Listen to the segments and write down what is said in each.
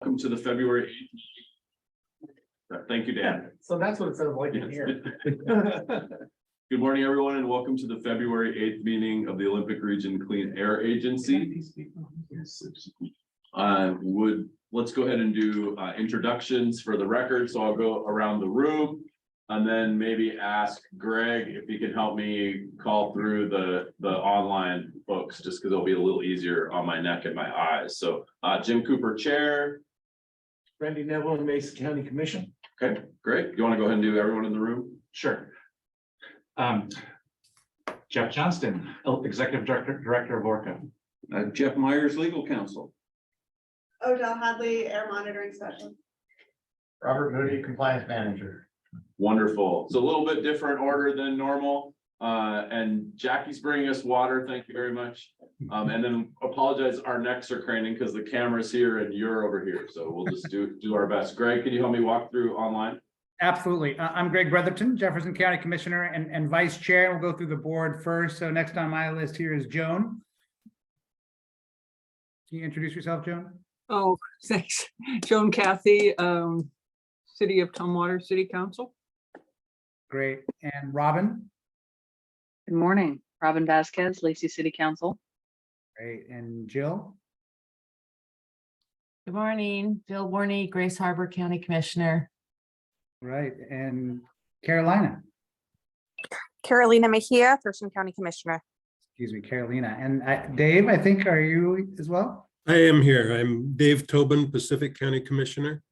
Welcome to the February 8th. Thank you, Dan. So that's what it says like in here. Good morning, everyone, and welcome to the February 8th meeting of the Olympic Region Clean Air Agency. Let's go ahead and do introductions for the record. So I'll go around the room and then maybe ask Greg if he can help me call through the online folks, just because it'll be a little easier on my neck and my eyes. So Jim Cooper, Chair. Randy Neville and Mason County Commission. Okay, great. You want to go ahead and do everyone in the room? Sure. Jeff Johnston, Executive Director of ORCAA. Jeff Myers, Legal Counsel. Odell Hadley, Air Monitoring Specialist. Robert Moody, Compliance Manager. Wonderful. It's a little bit different order than normal. And Jackie's bringing us water. Thank you very much. And then apologize, our necks are craning because the camera's here and you're over here. So we'll just do our best. Greg, can you help me walk through online? Absolutely. I'm Greg Brotherton, Jefferson County Commissioner and Vice Chair. We'll go through the board first. So next on my list here is Joan. Can you introduce yourself, Joan? Oh, thanks. Joan Cathy, City of Tumwater City Council. Great. And Robin? Good morning, Robin Vasquez, Lacey City Council. Great. And Jill? Good morning, Jill Warney, Grace Harbor County Commissioner. Right. And Carolina? Carolina Mejia, Thurston County Commissioner. Excuse me, Carolina. And Dave, I think, are you as well? I am here. I'm Dave Tobin, Pacific County Commissioner.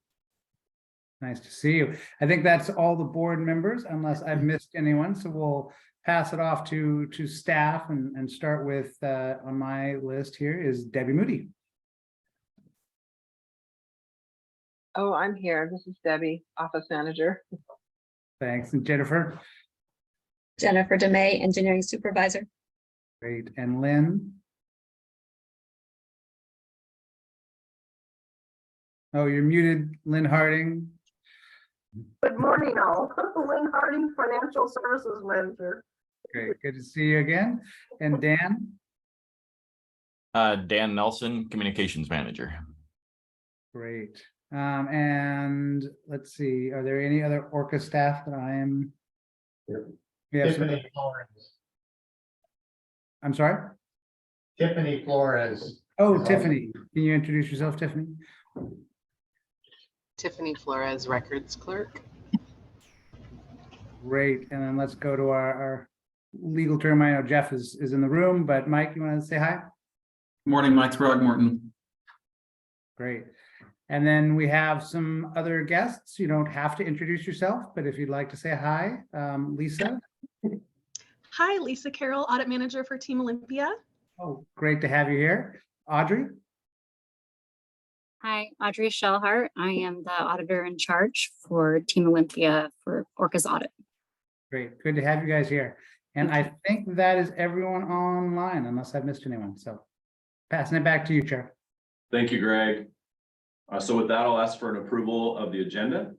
Nice to see you. I think that's all the board members, unless I've missed anyone. So we'll pass it off to staff and start with, on my list here is Debbie Moody. Oh, I'm here. This is Debbie, Office Manager. Thanks. And Jennifer? Jennifer DeMay, Engineering Supervisor. Great. And Lynn? Oh, you're muted, Lynn Harding. Good morning, all. Lynn Harding, Financial Services Manager. Great, good to see you again. And Dan? Dan Nelson, Communications Manager. Great. And let's see, are there any other ORCAA staff that I am? Tiffany Flores. I'm sorry? Tiffany Flores. Oh, Tiffany. Can you introduce yourself, Tiffany? Tiffany Flores, Records Clerk. Great. And then let's go to our legal term. I know Jeff is in the room, but Mike, you want to say hi? Good morning, Mike Throgmorton. Great. And then we have some other guests. You don't have to introduce yourself, but if you'd like to say hi, Lisa. Hi, Lisa Carroll, Audit Manager for Team Olympia. Oh, great to have you here. Audrey. Hi, Audrey Shellhart. I am the auditor in charge for Team Olympia for ORCAA's audit. Great, good to have you guys here. And I think that is everyone online, unless I've missed anyone. So passing it back to you, Chair. Thank you, Greg. So with that, I'll ask for an approval of the agenda.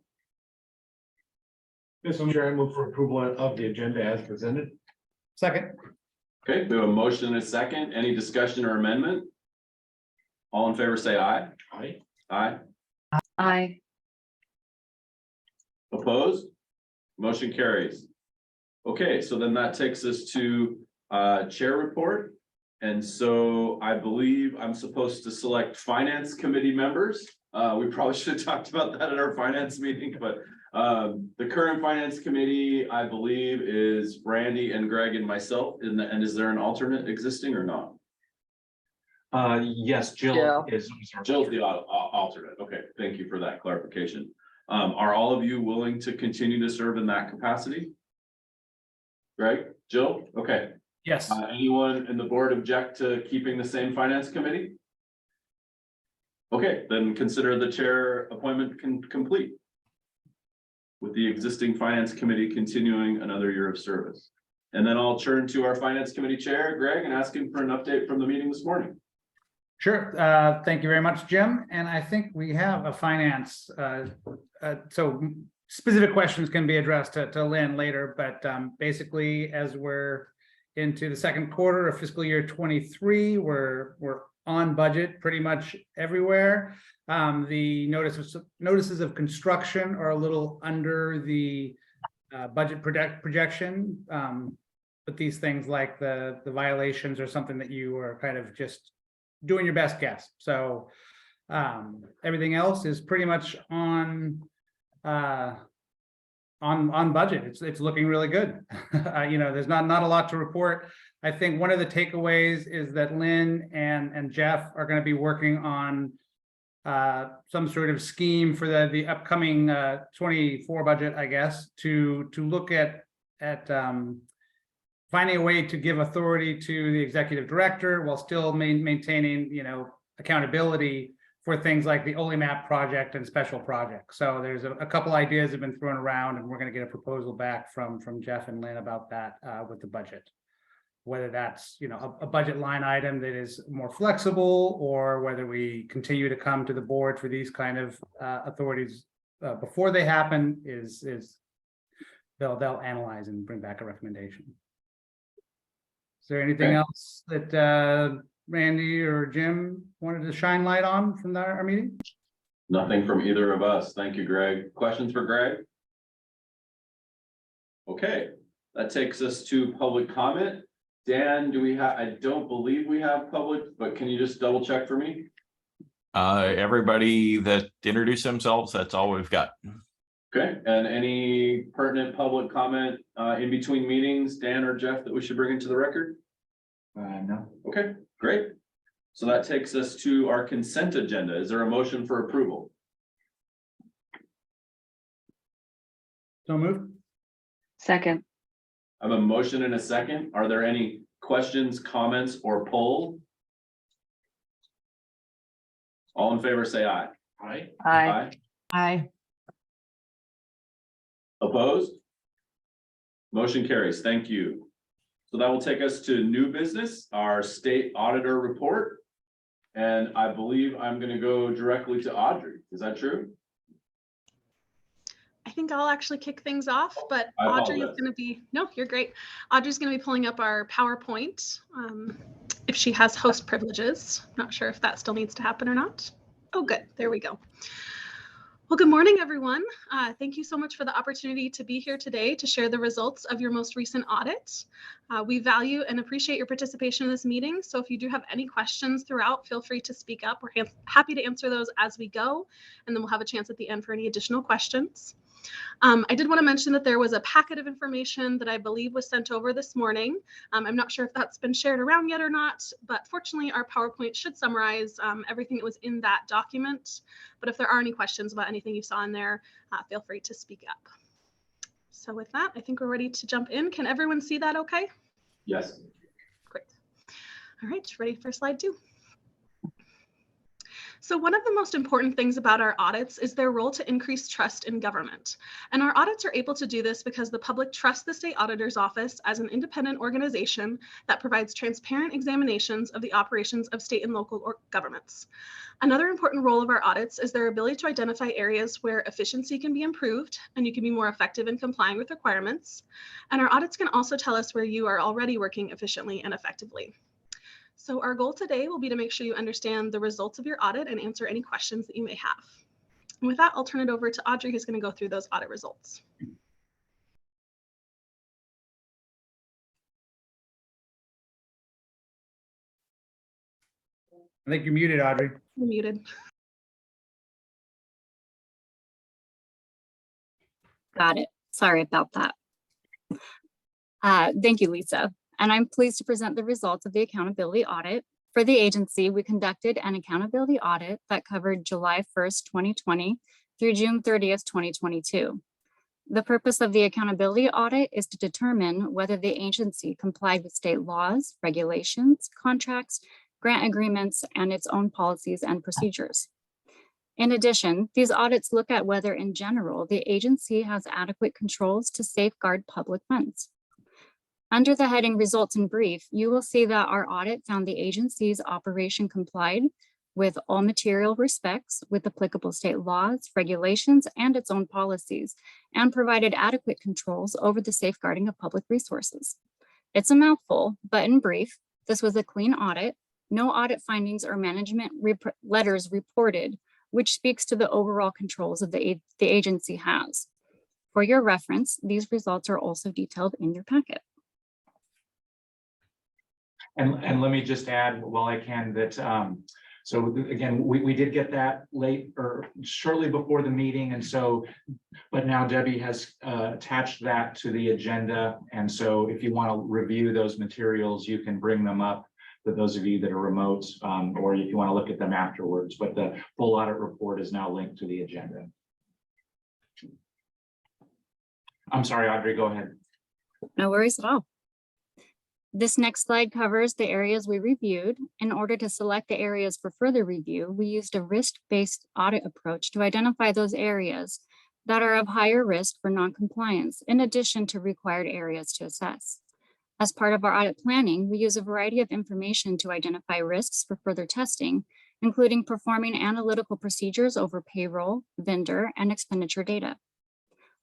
This one, Chair, I move for approval of the agenda as presented. Second. Okay, we have a motion and a second. Any discussion or amendment? All in favor, say aye. Aye. Aye. Aye. Opposed? Motion carries. Okay, so then that takes us to chair report. And so I believe I'm supposed to select finance committee members. We probably should have talked about that at our finance meeting, but the current finance committee, I believe, is Randy and Greg and myself. And is there an alternate existing or not? Yes, Jill is. Jill's the alternate. Okay, thank you for that clarification. Are all of you willing to continue to serve in that capacity? Greg, Jill? Okay. Yes. Anyone in the board object to keeping the same finance committee? Okay, then consider the chair appointment complete, with the existing finance committee continuing another year of service. And then I'll turn to our finance committee chair, Greg, and ask him for an update from the meeting this morning. Sure. Thank you very much, Jim. And I think we have a finance. So specific questions can be addressed to Lynn later, but basically, as we're into the second quarter of fiscal year 23, we're on budget pretty much everywhere. The notices of construction are a little under the budget projection. But these things like the violations are something that you are kind of just doing your best guess. So everything else is pretty much on budget. It's looking really good. There's not a lot to report. I think one of the takeaways is that Lynn and Jeff are going to be working on some sort of scheme for the upcoming 24 budget, I guess, to look at finding a way to give authority to the executive director while still maintaining, accountability for things like the OLIMAP project and special projects. So there's a couple ideas have been thrown around, and we're going to get a proposal back from Jeff and Lynn about that with the budget. Whether that's, a budget line item that is more flexible, or whether we continue to come to the board for these kind of authorities before they happen, is they'll analyze and bring back a recommendation. Is there anything else that Randy or Jim wanted to shine light on from our meeting? Nothing from either of us. Thank you, Greg. Questions for Greg? Okay, that takes us to public comment. Dan, do we have, I don't believe we have public, but can you just double check for me? Everybody that introduced themselves, that's all we've got. Okay, and any pertinent public comment in between meetings, Dan or Jeff, that we should bring into the record? No. Okay, great. So that takes us to our consent agenda. Is there a motion for approval? So moved. Second. I have a motion and a second. Are there any questions, comments, or poll? All in favor, say aye. Aye. Aye. Aye. Opposed? Motion carries. Thank you. So that will take us to new business, our state auditor report. And I believe I'm going to go directly to Audrey. Is that true? I think I'll actually kick things off, but I Audrey is apologize. going to be, no, you're great. Audrey's going to be pulling up our PowerPoint if she has host privileges. Not sure if that still needs to happen or not. Oh, good. There we go. Well, good morning, everyone. Thank you so much for the opportunity to be here today to share the results of your most recent audit. We value and appreciate your participation in this meeting. So if you do have any questions throughout, feel free to speak up. We're happy to answer those as we go, and then we'll have a chance at the end for any additional questions. I did want to mention that there was a packet of information that I believe was sent over this morning. I'm not sure if that's been shared around yet or not, but fortunately our PowerPoint should summarize everything that was in that document. But if there are any questions about anything you saw in there, feel free to speak up. So with that, I think we're ready to jump in. Can everyone see that okay? Yes. Great. All right, ready for slide 2. So one of the most important things about our audits is their role to increase trust in government. And our audits are able to do this because the public trusts the state auditor's office as an independent organization that provides transparent examinations of the operations of state and local governments. Another important role of our audits is their ability to identify areas where efficiency can be improved and you can be more effective in complying with requirements. And our audits can also tell us where you are already working efficiently and effectively. So our goal today will be to make sure you understand the results of your audit and answer any questions that you may have. And with that, I'll turn it over to Audrey, who's going to go through those audit results. I think you're muted, Audrey. You're muted. Got it. Sorry about that. Thank you, Lisa. And I'm pleased to present the results of the accountability audit. For the agency, we conducted an accountability audit that covered July 1st, 2020 through June 30th, 2022. The purpose of the accountability audit is to determine whether the agency complied with state laws, regulations, contracts, grant agreements, and its own policies and procedures. In addition, these audits look at whether in general, the agency has adequate controls to safeguard public funds. Under the heading Results in Brief, you will see that our audit found the agency's operation complied with all material respects with applicable state laws, regulations, and its own policies, and provided adequate controls over the safeguarding of public resources. It's a mouthful, but in brief, this was a clean audit No audit findings or management letters reported, which speaks to the overall controls of the agency has. For your reference, these results are also detailed in your packet. And let me just add, while I can, that, so again, we did get that late or shortly before the meeting. And so, but now Debbie has attached that to the agenda. And so if you want to review those materials, you can bring them up for those of you that are remote, or if you want to look at them afterwards. But the full audit report is now linked to the agenda. I'm sorry, Audrey, go ahead. No worries at all. This next slide covers the areas we reviewed. In order to select the areas for further review, we used a risk-based audit approach to identify those areas that are of higher risk for non-compliance, in addition to required areas to assess. As part of our audit planning, we use a variety of information to identify risks for further testing, including performing analytical procedures over payroll, vendor, and expenditure data.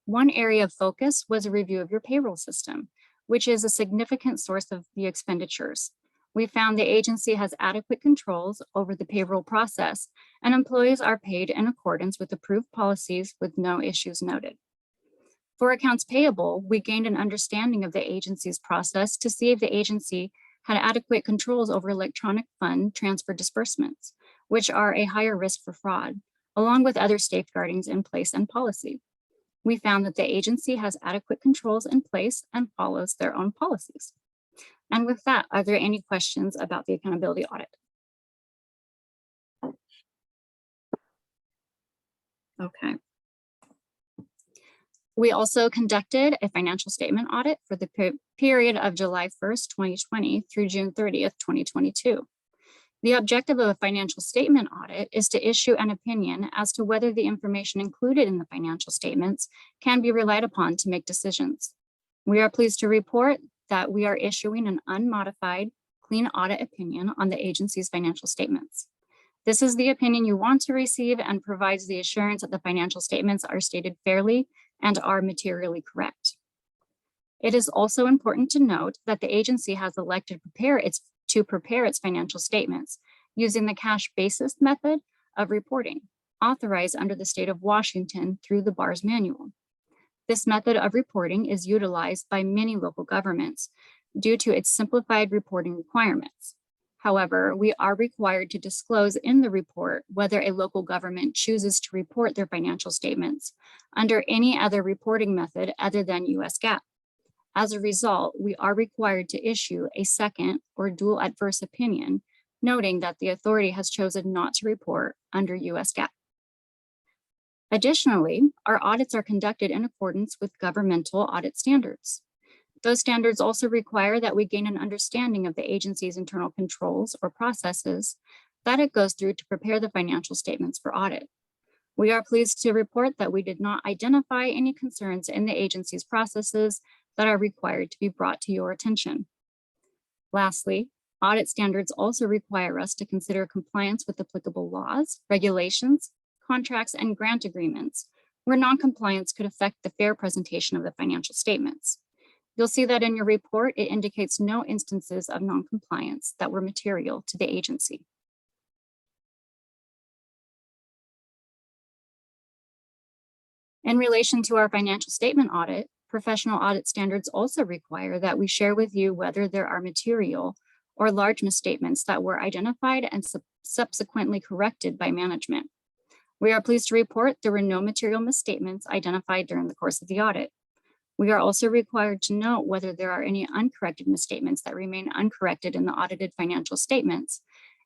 One area of focus was a review of your payroll system, which is a significant source of the expenditures. We found the agency has adequate controls over the payroll process, and employees are paid in accordance with approved policies with no issues noted. For accounts payable, we gained an understanding of the agency's process to see if the agency had adequate controls over electronic fund transfer disbursements, which are a higher risk for fraud, along with other safeguardings in place and policy. We found that the agency has adequate controls in place and follows their own policies. And with that, are there any questions about the accountability audit? Okay. We also conducted a financial statement audit for the period of July 1st, 2020 through June 30th, 2022. The objective of a financial statement audit is to issue an opinion as to whether the information included in the financial statements can be relied upon to make decisions. We are pleased to report that we are issuing an unmodified, clean audit opinion on the agency's financial statements. This is the opinion you want to receive and provides the assurance that the financial statements are stated fairly and are materially correct. It is also important to note that the agency has elected to prepare its financial statements using the cash basis method of reporting, authorized under the state of Washington through the BAR's manual. This method of reporting is utilized by many local governments due to its simplified reporting requirements. However, we are required to disclose in the report whether a local government chooses to report their financial statements under any other reporting method other than US GAAP. As a result, we are required to issue a second or dual adverse opinion, noting that the authority has chosen not to report under US GAAP. Additionally, our audits are conducted in accordance with governmental audit standards. Those standards also require that we gain an understanding of the agency's internal controls or processes that it goes through to prepare the financial statements for audit. We are pleased to report that we did not identify any concerns in the agency's processes that are required to be brought to your attention. Lastly, audit standards also require us to consider compliance with applicable laws, regulations, contracts, and grant agreements, where non-compliance could affect the fair presentation of the financial statements. You'll see that in your report, it indicates no instances of non-compliance that were material to the agency. In relation to our financial statement audit, professional audit standards also require that we share with you whether there are material or large misstatements that were identified and subsequently corrected by management. We are pleased to report there were no material misstatements identified during the course of the audit. We are also required to note whether there are any uncorrected misstatements that remain uncorrected in the audited financial statements.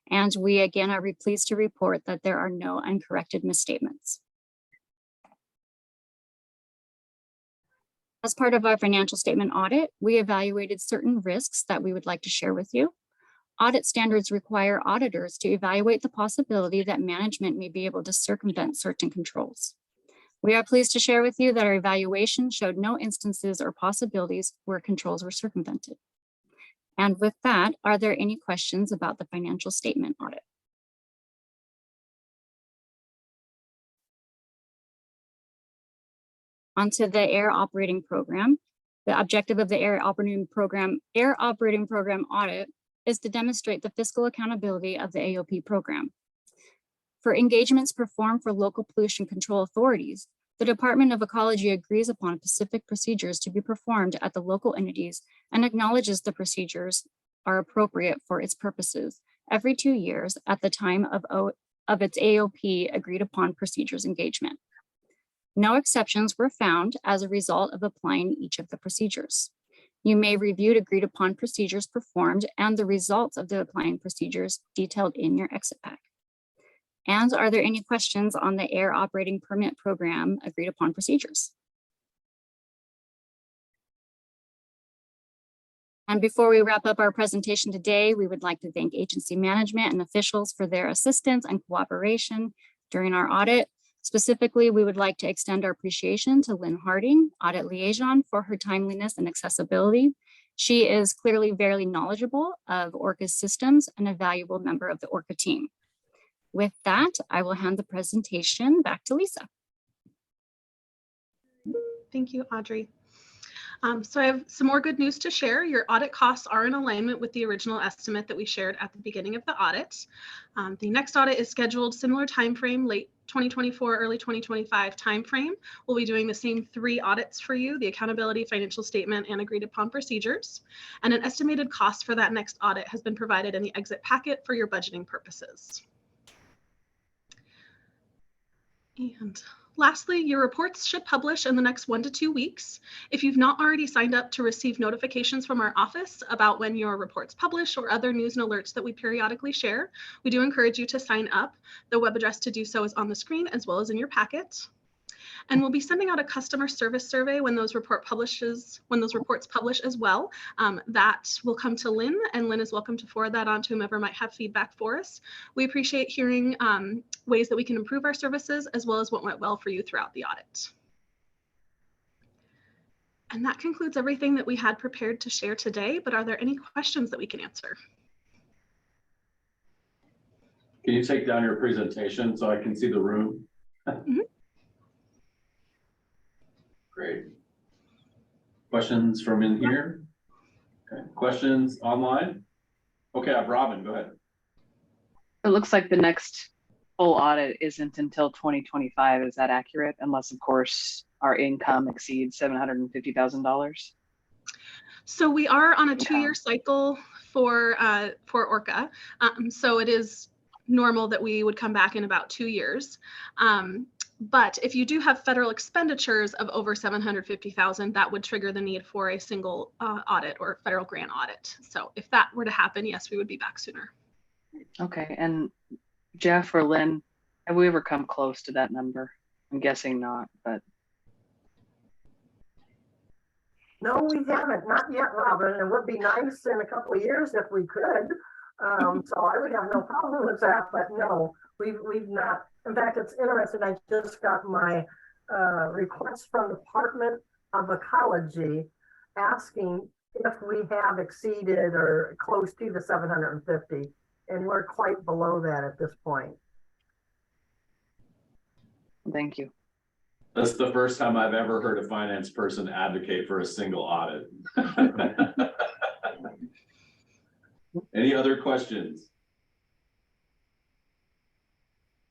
And we again are pleased to report that there are no uncorrected misstatements. As part of our financial statement audit, we evaluated certain risks that we would like to share with you. Audit standards require auditors to evaluate the possibility that management may be able to circumvent certain controls. We are pleased to share with you that our evaluation showed no instances or possibilities where controls were circumvented. And with that, are there any questions about the financial statement audit? Onto the air operating program. The objective of the air operating program audit is to demonstrate the fiscal accountability of the AOP program. For engagements performed for local pollution control authorities, the Department of Ecology agrees upon specific procedures to be performed at the local entities and acknowledges the procedures are appropriate for its purposes every 2 years at the time of its AOP agreed upon procedures engagement. No exceptions were found as a result of applying each of the procedures. You may review agreed upon procedures performed and the results of the applying procedures detailed in your exit pack. And are there any questions on the air operating permit program agreed upon procedures? And before we wrap up our presentation today, we would like to thank agency management and officials for their assistance and cooperation during our audit. Specifically, we would like to extend our appreciation to Lynn Harding, Audit Liaison, for her timeliness and accessibility. She is clearly very knowledgeable of ORCAA's systems and a valuable member of the ORCAA team. With that, I will hand the presentation back to Lisa. Thank you, Audrey. So I have some more good news to share. Your audit costs are in alignment with the original estimate that we shared at the beginning of the audit. The next audit is scheduled similar timeframe, late 2024, early 2025 timeframe. We'll be doing the same 3 audits for you, the accountability, financial statement, and agreed upon procedures. And an estimated cost for that next audit has been provided in the exit packet for your budgeting purposes. And lastly, your reports should publish in the next 1 to 2 weeks. If you've not already signed up to receive notifications from our office about when your reports publish or other news and alerts that we periodically share, we do encourage you to sign up. The web address to do so is on the screen as well as in your packet. And we'll be sending out a customer service survey when those reports publish as well. That will come to Lynn, and Lynn is welcome to forward that on to whomever might have feedback for us. We appreciate hearing ways that we can improve our services as well as what went well for you throughout the audit. And that concludes everything that we had prepared to share today, but are there any questions that we can answer? Can you take down your presentation so I can see the room? Mm-hmm. Great. Questions from in here? Okay. Questions online? Okay, I have Robin, go ahead. It looks like the next full audit isn't until 2025. Is that accurate? Unless, of course, our income exceeds $750,000. So we are on a 2-year cycle for ORCAA. So it is normal that we would come back in about 2 years. But if you do have federal expenditures of over $750,000, that would trigger the need for a single audit or federal grant audit. So if that were to happen, yes, we would be back sooner. Okay, and Jeff or Lynn, have we ever come close to that number? I'm guessing not, but. No, we haven't, not yet, Robin. It would be nice in a couple of years if we could. So I would have no problem with that, but no, we've not. In fact, it's interesting. I just got my request from the Department of Ecology asking if we have exceeded or close to the 750, and we're quite below that at this point. Thank you. That's the first time I've ever heard a finance person advocate for a single audit. Any other questions?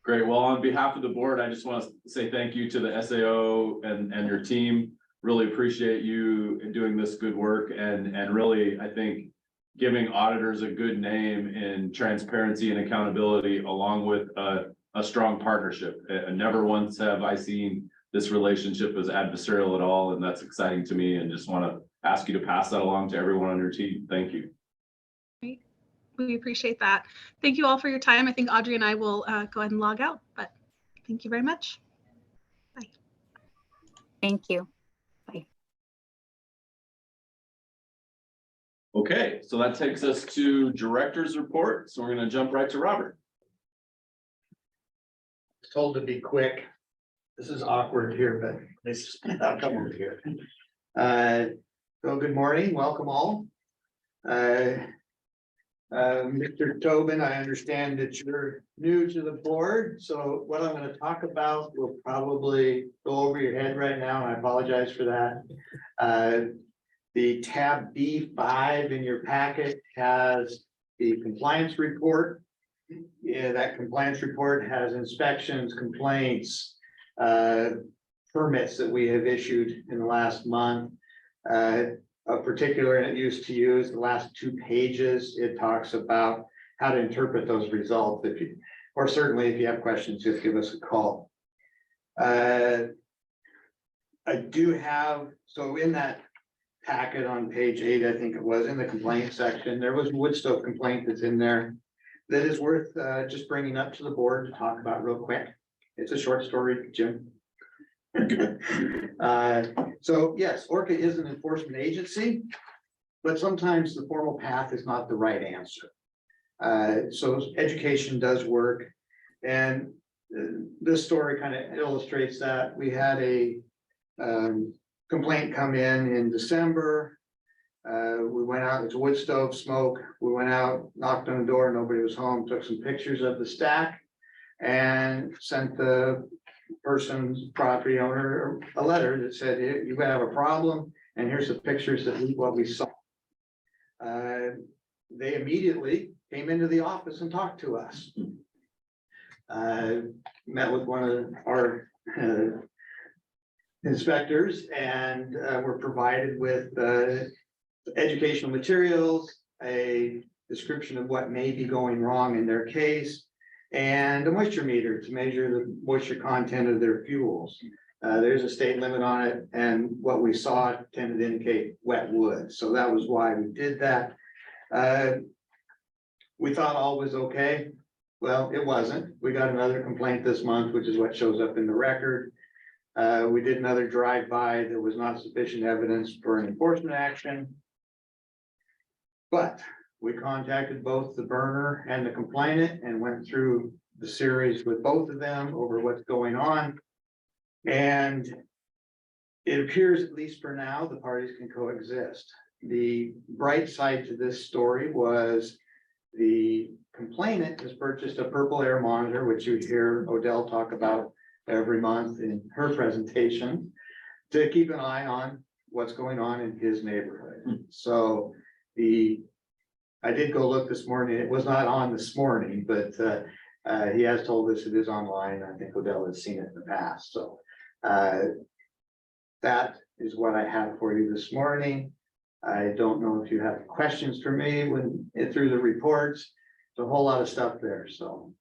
Great. Well, on behalf of the board, I just want to say thank you to the SAO and your team. Really appreciate you doing this good work, and really, I think, giving auditors a good name in transparency and accountability, along with a strong partnership. And never once have I seen this relationship as adversarial at all, and that's exciting to me, and just want to ask you to pass that along to everyone on your team. Thank you. Great. We appreciate that. Thank you all for your time. I think Audrey and I will go ahead and log out, but thank you very much. Bye. Thank you. Bye. Okay, so that takes us to director's report. So we're going to jump right to Robert. Told to be quick. This is awkward here, but I'll come over here. So good morning, welcome all. Mr. Tobin, I understand that you're new to the board, so what I'm going to talk about will probably go over your head right now, and I apologize for that. The tab B5 in your packet has the compliance report. Yeah, that compliance report has inspections, complaints, permits that we have issued in the last month. Of particular use to use the last 2 pages, it talks about how to interpret those results. If you, or certainly if you have questions, just give us a call. I do have, so in that packet on page 8, I think it was, in the complaint section, there was a wood stove complaint that's in there that is worth just bringing up to the board to talk about real quick. It's a short story, Jim. So yes, ORCAA is an enforcement agency, but sometimes the formal path is not the right answer. So education does work, and this story kind of illustrates that. We had a complaint come in December. We went out, it's wood stove smoke. We went out, knocked on the door, nobody was home, took some pictures of the stack and sent the person's property owner a letter that said, you have a problem, and here's the pictures of what we saw. They immediately came into the office and talked to us. Met with one of our inspectors, and were provided with educational materials, a description of what may be going wrong in their case, and a moisture meter to measure the moisture content of their fuels. There's a state limit on it, and what we saw tended to indicate wet wood. So that was why we did that. We thought all was okay. Well, it wasn't. We got another complaint this month, which is what shows up in the record. We did another drive-by. There was not sufficient evidence for an enforcement action. But we contacted both the burner and the complainant and went through the series with both of them over what's going on. And it appears, at least for now, the parties can coexist. The bright side to this story was the complainant has purchased a purple air monitor, which you hear Odell talk about every month in her presentation, to keep an eye on what's going on in his neighborhood. So I did go look this morning. It was not on this morning, but he has told us it is online. I think Odell has seen it in the past. So that is what I have for you this morning. I don't know if you have questions for me through the reports. There's a whole lot of stuff there, so.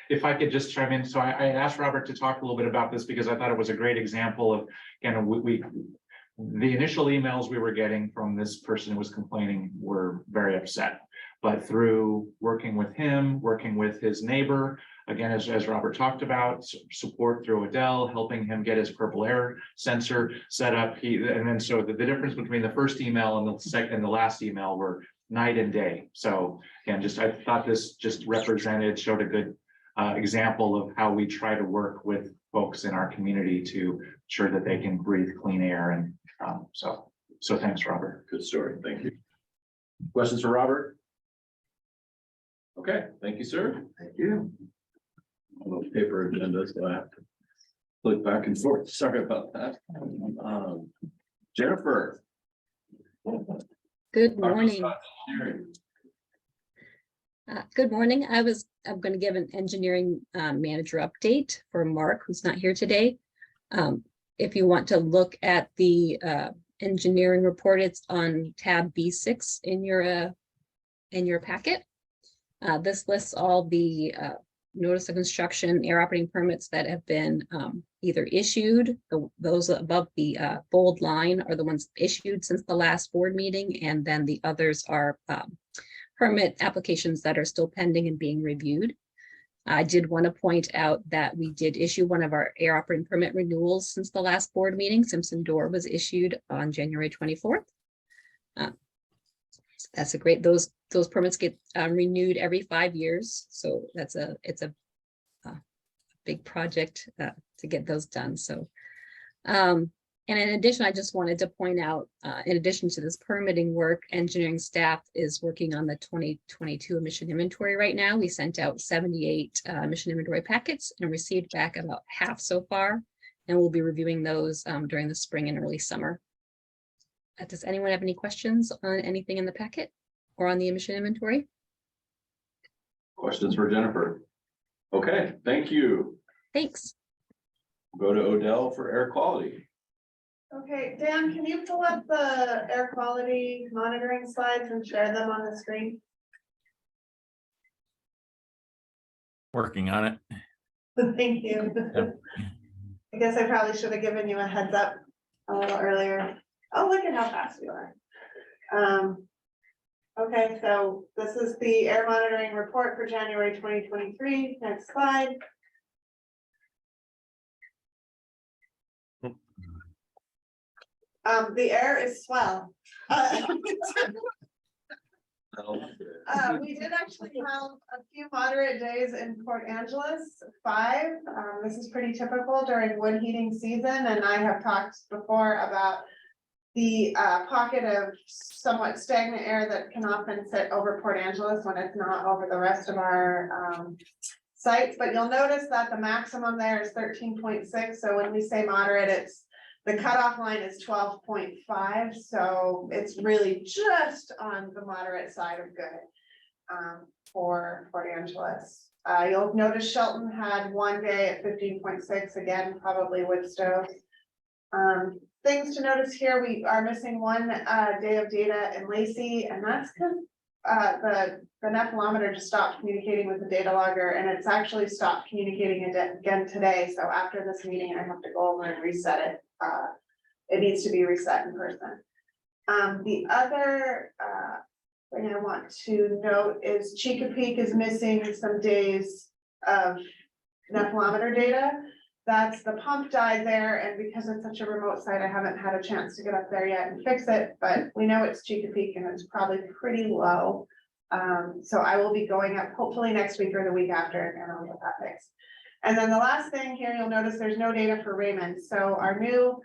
If I could just chime in, so I asked Robert to talk a little bit about this because I thought it was a great example of, the initial emails we were getting from this person who was complaining were very upset. But through working with him, working with his neighbor, again, as Robert talked about, support through Odell, helping him get his purple air sensor set up. And then so the difference between the first email and the second and the last email were night and day. So again, I thought this just showed a good example of how we try to work with folks in our community to ensure that they can breathe clean air. And so thanks, Robert. Good story. Thank you. Questions for Robert? Okay, thank you, sir. Thank you. On the paper agenda, so I have to click back and forth. Sorry about that. Jennifer. Good morning. Good morning. I'm going to give an engineering manager update for Mark, who's not here today. If you want to look at the engineering report, it's on tab B6 in your packet. This lists all the notice of construction, air operating permits that have been either issued. Those above the bold line are the ones issued since the last board meeting, and then the others are permit applications that are still pending and being reviewed. I did want to point out that we did issue one of our air operating permit renewals since the last board meeting. Simpson Door was issued on January 24th. That's a great, those permits get renewed every 5 years. So it's a big project to get those done. So, and in addition, I just wanted to point out, in addition to this permitting work, engineering staff is working on the 2022 emission inventory right now. We sent out 78 emission inventory packets and received back about half so far, and we'll be reviewing those during the spring and early summer. Does anyone have any questions on anything in the packet or on the emission inventory. Questions for Jennifer? Okay, thank you. Thanks. Go to Odell for air quality. Okay, Dan, can you pull up the air quality monitoring slides and share them on the screen? Working on it. Thank you. Yep. I guess I probably should have given you a heads up a little earlier. Oh, look at how fast we are. Okay, so this is the air monitoring report for January 2023. Next slide. The air is swell. We did actually have a few moderate days in Port Angeles, 5. This is pretty typical during wood heating season, and I have talked before about the pocket of somewhat stagnant air that can often sit over Port Angeles when it's not over the rest of our sites. But you'll notice that the maximum there is 13.6. So when we say moderate, it's the cutoff line is 12.5. So it's really just on the moderate side of good for Port Angeles. You'll notice Shelton had one day at 15.6, again, probably wood stove. Things to notice here, we are missing one day of data in Lacey, and that's because the nephelometer just stopped communicating with the data logger, and it's actually stopped communicating again today. So after this meeting, I have to go over and reset it. It needs to be reset in person. The other thing I want to note is Chesapeake is missing some days of nephelometer data. That's the pump died there, and because it's such a remote site, I haven't had a chance to get up there yet and fix it, but we know it's Chesapeake and it's probably pretty low. So I will be going up hopefully next week or the week after, and I'll get that fixed. And then the last thing here, you'll notice there's no data for Raymond. So our new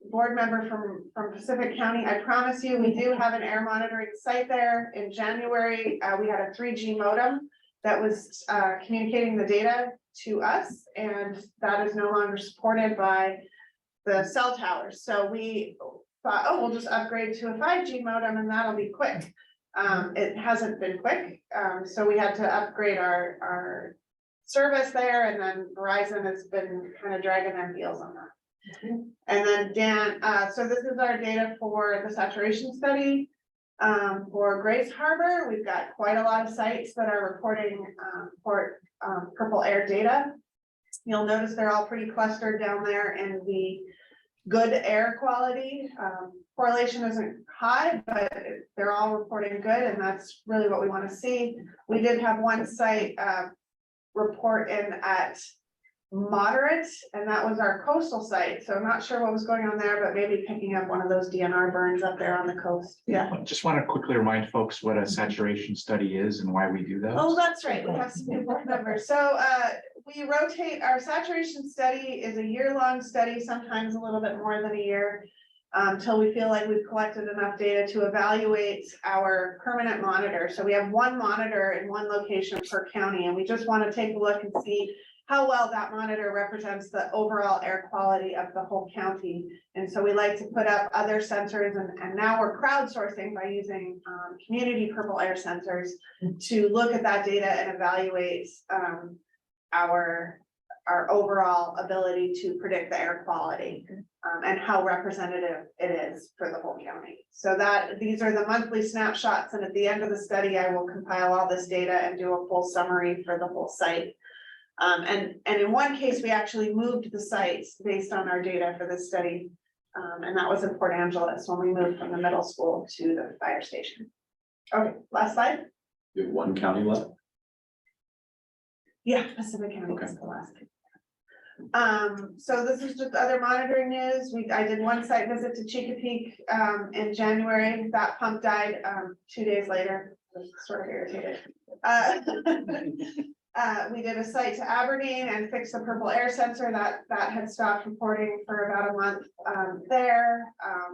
board member from Pacific County, I promise you, we do have an air monitoring site there. In January, we had a 3G modem that was communicating the data to us, and that is no longer supported by the cell towers. So we thought, oh, we'll just upgrade to a 5G modem and that'll be quick. It hasn't been quick. So we had to upgrade our service there, and then Verizon has been kind of dragging their heels on that. And then Dan, so this is our data for the saturation study. For Grace Harbor, we've got quite a lot of sites that are reporting purple air data. You'll notice they're all pretty clustered down there, and the good air quality correlation isn't high, but they're all reporting good, and that's really what we want to see. We did have one site report in at moderate, and that was our coastal site. So I'm not sure what was going on there, but maybe picking up one of those DNR burns up there on the coast. Yeah. Just want to quickly remind folks what a saturation study is and why we do those. Oh, that's right. We have some new board members. So we rotate. Our saturation study is a year-long study, sometimes a little bit more than a year, until we feel like we've collected enough data to evaluate our permanent monitor. So we have one monitor in one location per county, and we just want to take a look and see how well that monitor represents the overall air quality of the whole county. And so we like to put up other sensors, and now we're crowdsourcing by using community purple air sensors to look at that data and evaluate our overall ability to predict the air quality and how representative it is for the whole county. So these are the monthly snapshots, and at the end of the study, I will compile all this data and do a full summary for the whole site. And in one case, we actually moved the sites based on our data for this study. And that was in Port Angeles when we moved from the middle school to the fire station. Okay, last slide. You have one county left. Yeah, Pacific County is the last. So this is just other monitoring news. I did one site visit to Chesapeake in January. That pump died 2 days later. I was sort of irritated. We did a site to Aberdeen and fixed the purple air sensor that had stopped reporting for about a month there.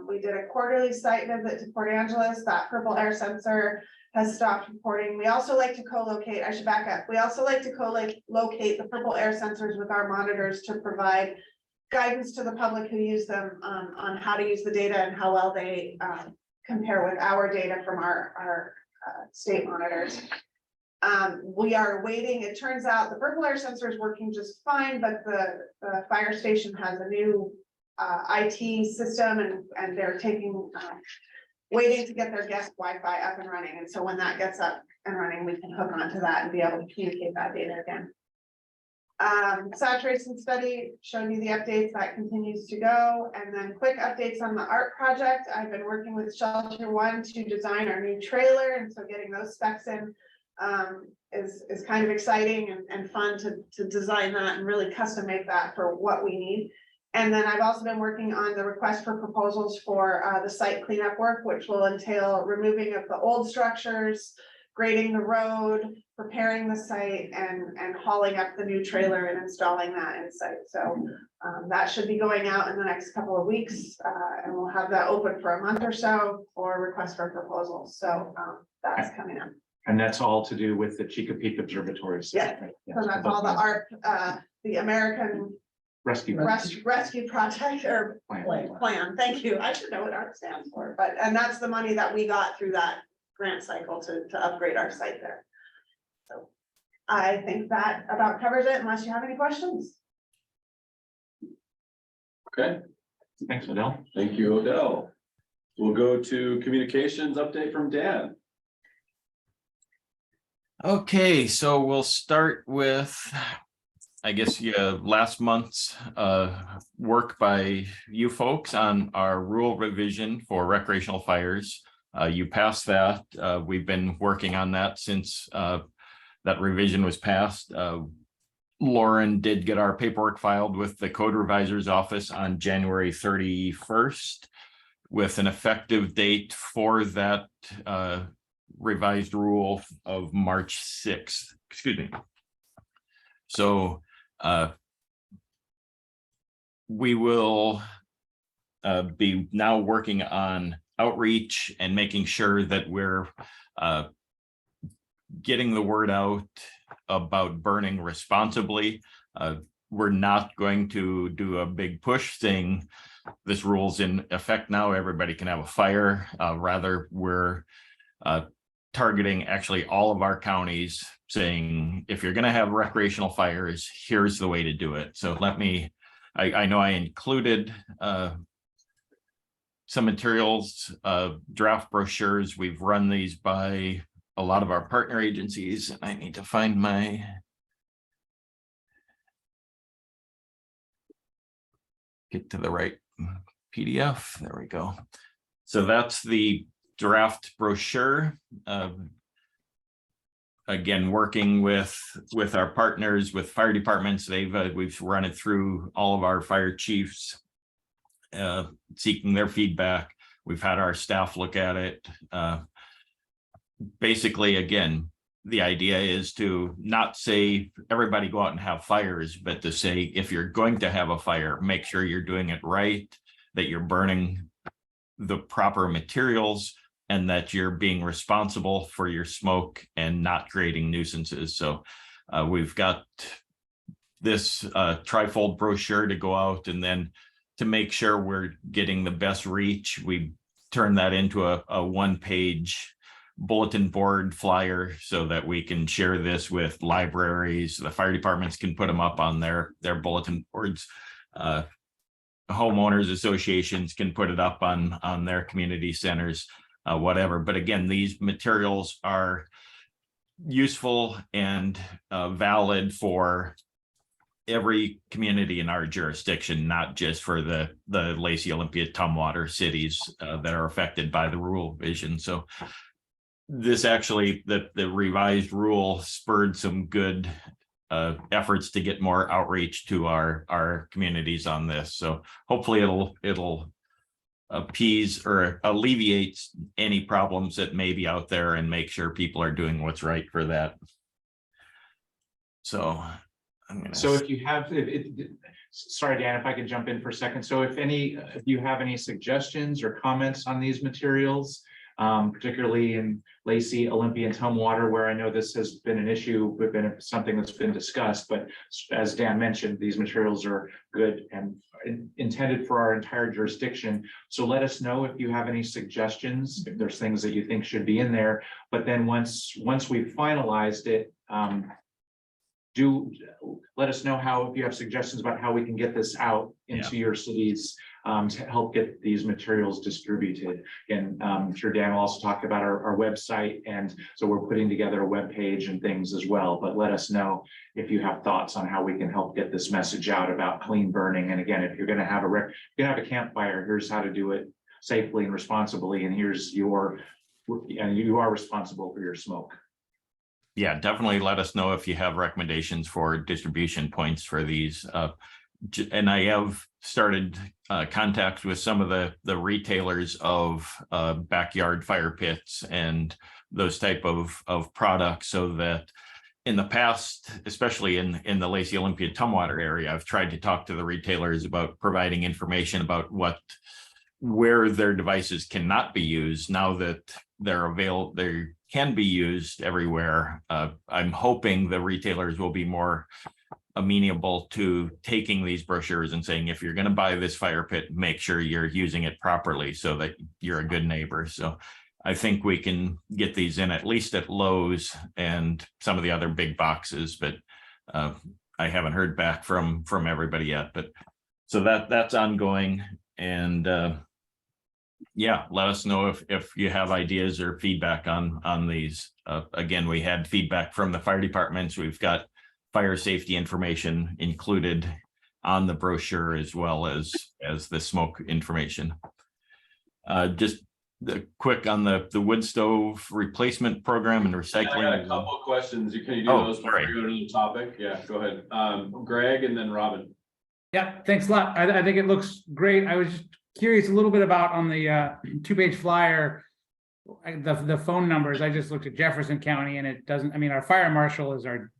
We did a quarterly site visit to Port Angeles. That purple air sensor has stopped reporting. We also like to co-locate, I should back up. We also like to co-locate the purple air sensors with our monitors to provide guidance to the public who use them on how to use the data and how well they compare with our data from our state monitors. We are waiting. It turns out the purple air sensor is working just fine, but the fire station has a new IT system and they're waiting to get their guest Wi-Fi up and running. And so when that gets up and running, we can hook onto that and be able to communicate that data again. Saturation study, showing you the updates, that continues to go. And then quick updates on the art project. I've been working with Shelter One to design our new trailer, and so getting those specs in is kind of exciting and fun to design that and really custom make that for what we need. And then I've also been working on the request for proposals for the site cleanup work, which will entail removing of the old structures, grading the road, preparing the site, and hauling up the new trailer and installing that in site. So that should be going out in the next couple of weeks, and we'll have that open for a month or so for request for proposals. So that's coming up. And that's all to do with the Chica Peak Observatory. Yeah, so that's all the ARP, the American Rescue Project or plan. Thank you. I should know what ARP stands for, and that's the money that we got through that grant cycle to upgrade our site there. So I think that about covers it, unless you have any questions. Okay, Thanks, Odell. thank you, Odell. We'll go to communications update from Dan. Okay, so we'll start with, I guess, last month's work by you folks on our rule revision for recreational fires. You passed that. We've been working on that since that revision was passed. Lauren did get our paperwork filed with the code revisor's office on January 31st with an effective date for that revised rule of March 6th. Excuse me. So we will be now working on outreach and making sure that we're getting the word out about burning responsibly. We're not going to do a big push saying this rule's in effect now, everybody can have a fire. Rather, we're targeting actually all of our counties, saying if you're going to have recreational fires, here's the way to do it. So I know I included some materials, draft brochures. We've run these by a lot of our partner agencies. I need to find get to the right PDF. There we go. So that's the draft brochure. Again, working with our partners, with fire departments, we've run it through all of our fire chiefs, seeking their feedback. We've had our staff look at it. Basically, again, the idea is to not say everybody go out and have fires, but to say if you're going to have a fire, make sure you're doing it right, that you're burning the proper materials, and that you're being responsible for your smoke and not creating nuisances. So we've got this trifold brochure to go out, and then to make sure we're getting the best reach, we turn that into a one-page bulletin board flyer so that we can share this with libraries. The fire departments can put them up on their bulletin boards. Homeowners associations can put it up on their community centers, whatever. But again, these materials are useful and valid for every community in our jurisdiction, not just for the Lacey, Olympia, Tumwater cities that are affected by the rule revision. So this actually, the revised rule spurred some good efforts to get more outreach to our communities on this. So hopefully it'll appease or alleviate any problems that may be out there and make sure people are doing what's right for that. So if you have, sorry, Dan, if I could jump in for a second. So if you have any suggestions or comments on these materials, particularly in Lacey, Olympia, and Tumwater, where I know this has been an issue, but been something that's been discussed. But as Dan mentioned, these materials are good and intended for our entire jurisdiction. So let us know if you have any suggestions, if there's things that you think should be in there. But then once we've finalized it, do let us know if you have suggestions about how we can get this out into your cities to help get these materials distributed. And I'm sure Dan will also talk about our website. And so we're putting together a web page and things as well. But let us know if you have thoughts on how we can help get this message out about clean burning. And again, if you're going to have a campfire, here's how to do it safely and responsibly. And you are responsible for your smoke. Yeah, definitely let us know if you have recommendations for distribution points for these. And I have started contacts with some of the retailers of backyard fire pits and those type of products, so that in the past, especially in the Lacey, Olympia, Tumwater area, I've tried to talk to the retailers about providing information about where their devices cannot be used. Now that they're available, they can be used everywhere. I'm hoping the retailers will be more amenable to taking these brochures and saying, if you're going to buy this fire pit, make sure you're using it properly so that you're a good neighbor. So I think we can get these in at least at Lowe's and some of the other big boxes, but I haven't heard back from everybody yet. But so that's ongoing. And yeah, let us know if you have ideas or feedback on these. Again, we had feedback from the fire departments. We've got fire safety information included on the brochure, as well as the smoke information. Just quick on the wood stove replacement program and recycling. I got a couple of questions. Can you do those before you go to the topic? Yeah, go ahead. Greg and then Robin. Yeah, thanks a lot. I think it looks great. I was just curious a little bit about on the 2-page flyer, the phone numbers. I just looked at Jefferson County and it doesn't, I mean, our fire marshal is our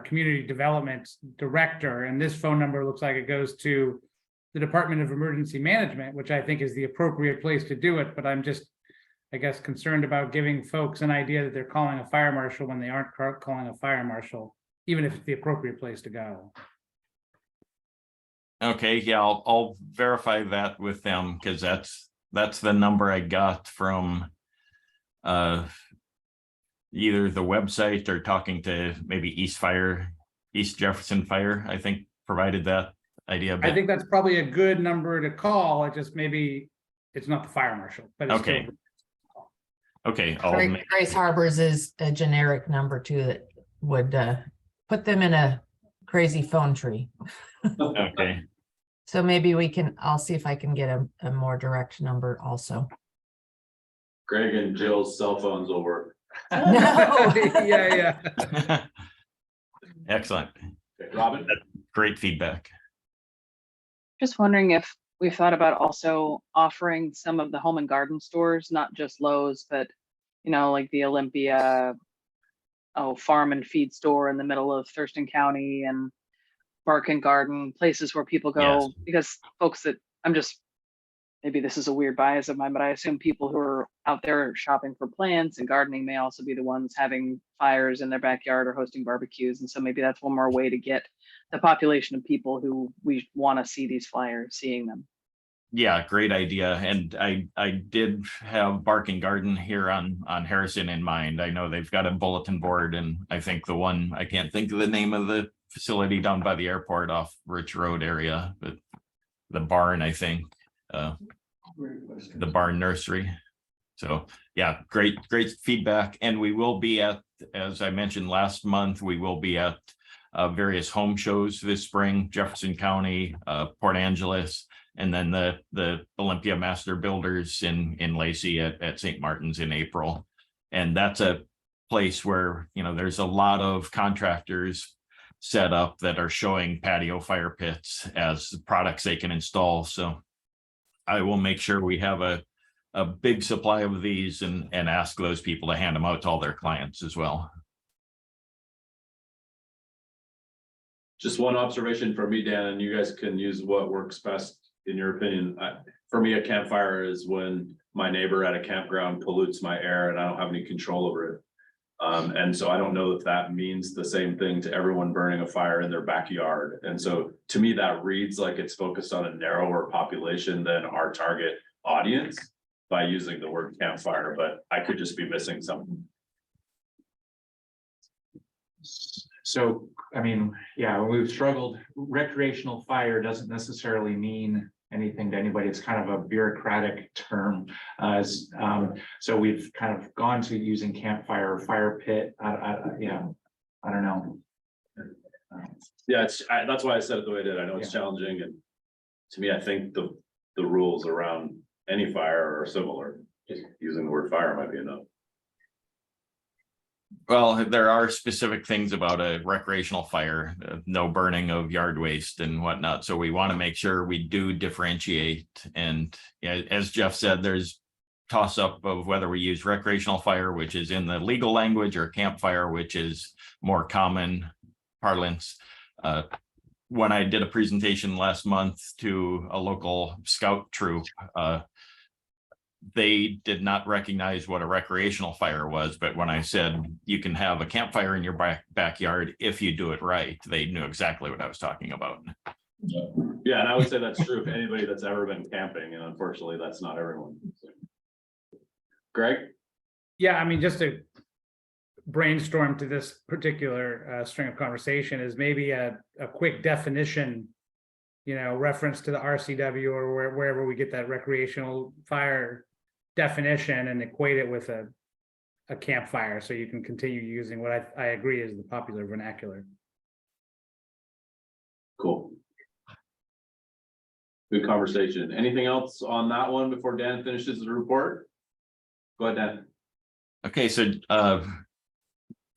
community development director, and this phone number looks like it goes to the Department of Emergency Management, which I think is the appropriate place to do it. But I'm just, I guess, concerned about giving folks an idea that they're calling a fire marshal when they aren't calling a fire marshal, even if it's the appropriate place to go. Okay, yeah, I'll verify that with them, because that's the number I got from either the website or talking to maybe East Jefferson Fire, I think, provided that idea. But I think that's probably a good number to call. It just maybe it's not the fire marshal, but it's okay. Still... Okay, Grace Harbors is a generic number too that would put them in a crazy phone tree. Okay. So maybe I'll see if I can get a more direct number also. Greg and Jill's cell phones will work. No. Yeah. Excellent. Okay, Robin. Great feedback. Just wondering if we've thought about also offering some of the home and garden stores, not just Lowe's, but like the Olympia farm and feed store in the middle of Thurston County, and Bark and Garden, places where people go. Yes. Because folks that maybe this is a weird bias of mine, but I assume people who are out there shopping for plants and gardening may also be the ones having fires in their backyard or hosting barbecues. And so maybe that's one more way to get the population of people who we want to see these flyers, seeing them. Yeah, great idea. And I did have Bark and Garden here on Harrison in mind. I know they've got a bulletin board, and I think the one, I can't think of the name of the facility down by the airport off Rich Road area, but the barn, I think, the barn nursery. So yeah, great feedback. And we will be at, as I mentioned last month, we will be at various home shows this spring, Jefferson County, Port Angeles, and then the Olympia Master Builders in Lacey at St. Martin's in April. And that's a place where, there's a lot of contractors set up that are showing patio fire pits as products they can install. So I will make sure we have a big supply of these and ask those people to hand them out to all their clients as well. Just one observation from me, Dan, and you guys can use what works best in your opinion. For me, a campfire is when my neighbor at a campground pollutes my air and I don't have any control over it. And so I don't know if that means the same thing to everyone burning a fire in their backyard. And so to me, that reads like it's focused on a narrower population than our target audience by using the word campfire, but I could just be missing something. So, I mean, yeah, we've struggled. Recreational fire doesn't necessarily mean anything to anybody. It's kind of a bureaucratic term. So we've kind of gone to using campfire or fire pit. Yeah, I don't know. Yeah, that's why I said it the way I did. I know it's challenging, and to me, I think the rules around any fire are similar. Just using the word fire might be enough. Well, there are specific things about a recreational fire, no burning of yard waste and whatnot. So we want to make sure we do differentiate. And yeah, as Jeff said, there's toss up of whether we use recreational fire, which is in the legal language, or campfire, which is more common parlance. When I did a presentation last month to a local scout troop, they did not recognize what a recreational fire was, but when I said you can have a campfire in your backyard if you do it right, they knew exactly what I was talking about. Yeah, and I would say that's true of anybody that's ever been camping, and unfortunately, that's not everyone. Greg? Yeah, I mean, just to brainstorm to this particular string of conversation is maybe a quick definition, reference to the RCW or wherever we get that recreational fire definition and equate it with a campfire, so you can continue using what I agree is the popular vernacular. Cool. Good conversation. Anything else on that one before Dan finishes the report? Go ahead, Dan. Okay, so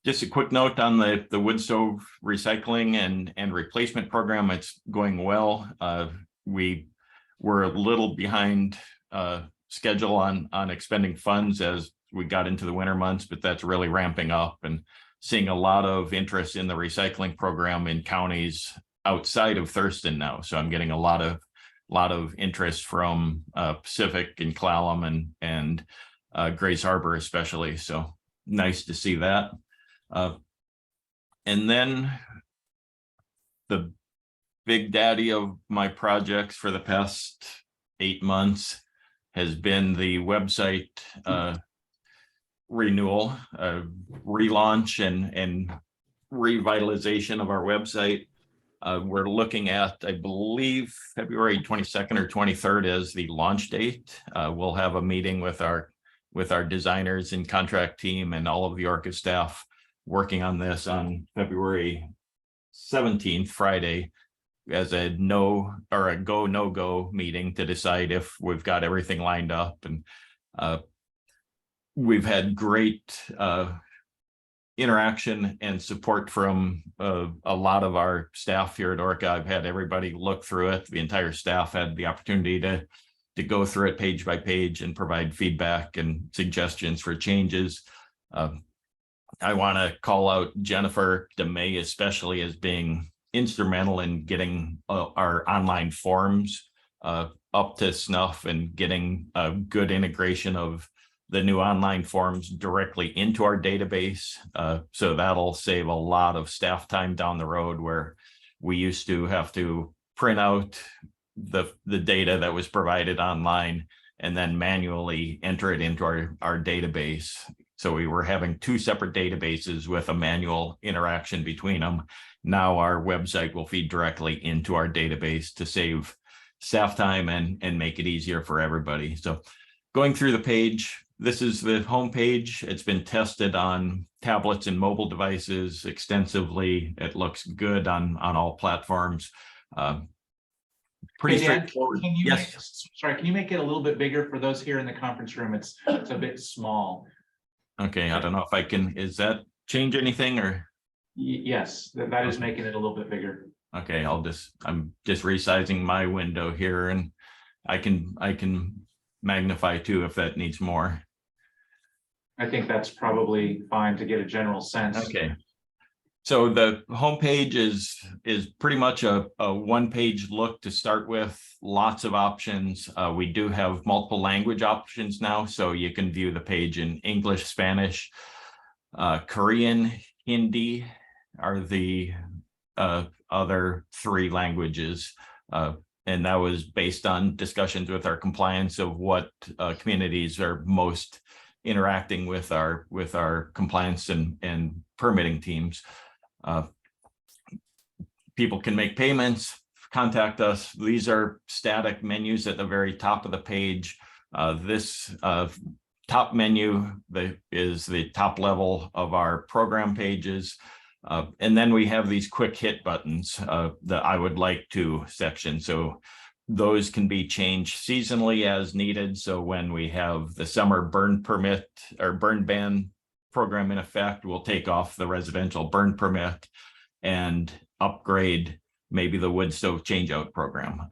just a quick note on the wood stove recycling and replacement program. It's going well. We were a little behind schedule on expending funds as we got into the winter months, but that's really ramping up and seeing a lot of interest in the recycling program in counties outside of Thurston now. So I'm getting a lot of interest from Pacific and Clallam and Grace Harbor especially. So nice to see that. And then the big daddy of my projects for the past 8 months has been the website renewal, relaunch and revitalization of our website. We're looking at, I believe, February 22nd or 23rd as the launch date. We'll have a meeting with our designers and contract team and all of the ORCAA staff working on this on February 17th, Friday, as a no go meeting to decide if we've got everything lined up. And we've had great interaction and support from a lot of our staff here at ORCAA. I've had everybody look through it. The entire staff had the opportunity to go through it page by page and provide feedback and suggestions for changes. I want to call out Jennifer DeMay, especially, as being instrumental in getting our online forms up to snuff and getting a good integration of the new online forms directly into our database. So that'll save a lot of staff time down the road, where we used to have to print out the data that was provided online and then manually enter it into our database. So we were having 2 separate databases with a manual interaction between them. Now our website will feed directly into our database to save staff time and make it easier for everybody. So going through the page, this is the home page. It's been tested on tablets and mobile devices extensively. It looks good on all platforms. Pretty Hey, Dan, straightforward. can you Yes. can you make it a little bit bigger for those here in the conference room? It's a bit small. Okay, I don't know if I can, is that change anything or? Yes, that is making it a little bit bigger. Okay, I'm just resizing my window here, and I can magnify too if that needs more. I think that's probably fine to get a general sense. Okay. So the homepage is pretty much a one-page look to start with, lots of options. We do have multiple language options now, so you can view the page in English, Spanish, Korean, Hindi are the other 3 languages. And that was based on discussions with our compliance of what communities are most interacting with our compliance and permitting teams. People can make payments, contact us. These are static menus at the very top of the page. This top menu is the top level of our program pages. And then we have these quick hit buttons, the I would like to section. So those can be changed seasonally as needed. So when we have the summer burn permit or burn ban program in effect, we'll take off the residential burn permit and upgrade maybe the wood stove changeout program.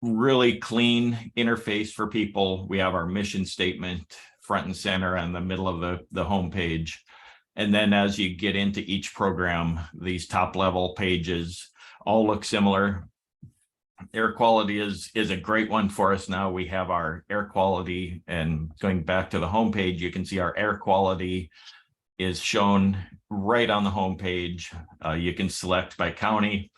Really clean interface for people. We have our mission statement front and center on the middle of the homepage. And then as you get into each program, these top level pages all look similar. Air quality is a great one for us now. We have our air quality, and going back to the homepage, you can see our air quality is shown right on the homepage. You can select by county,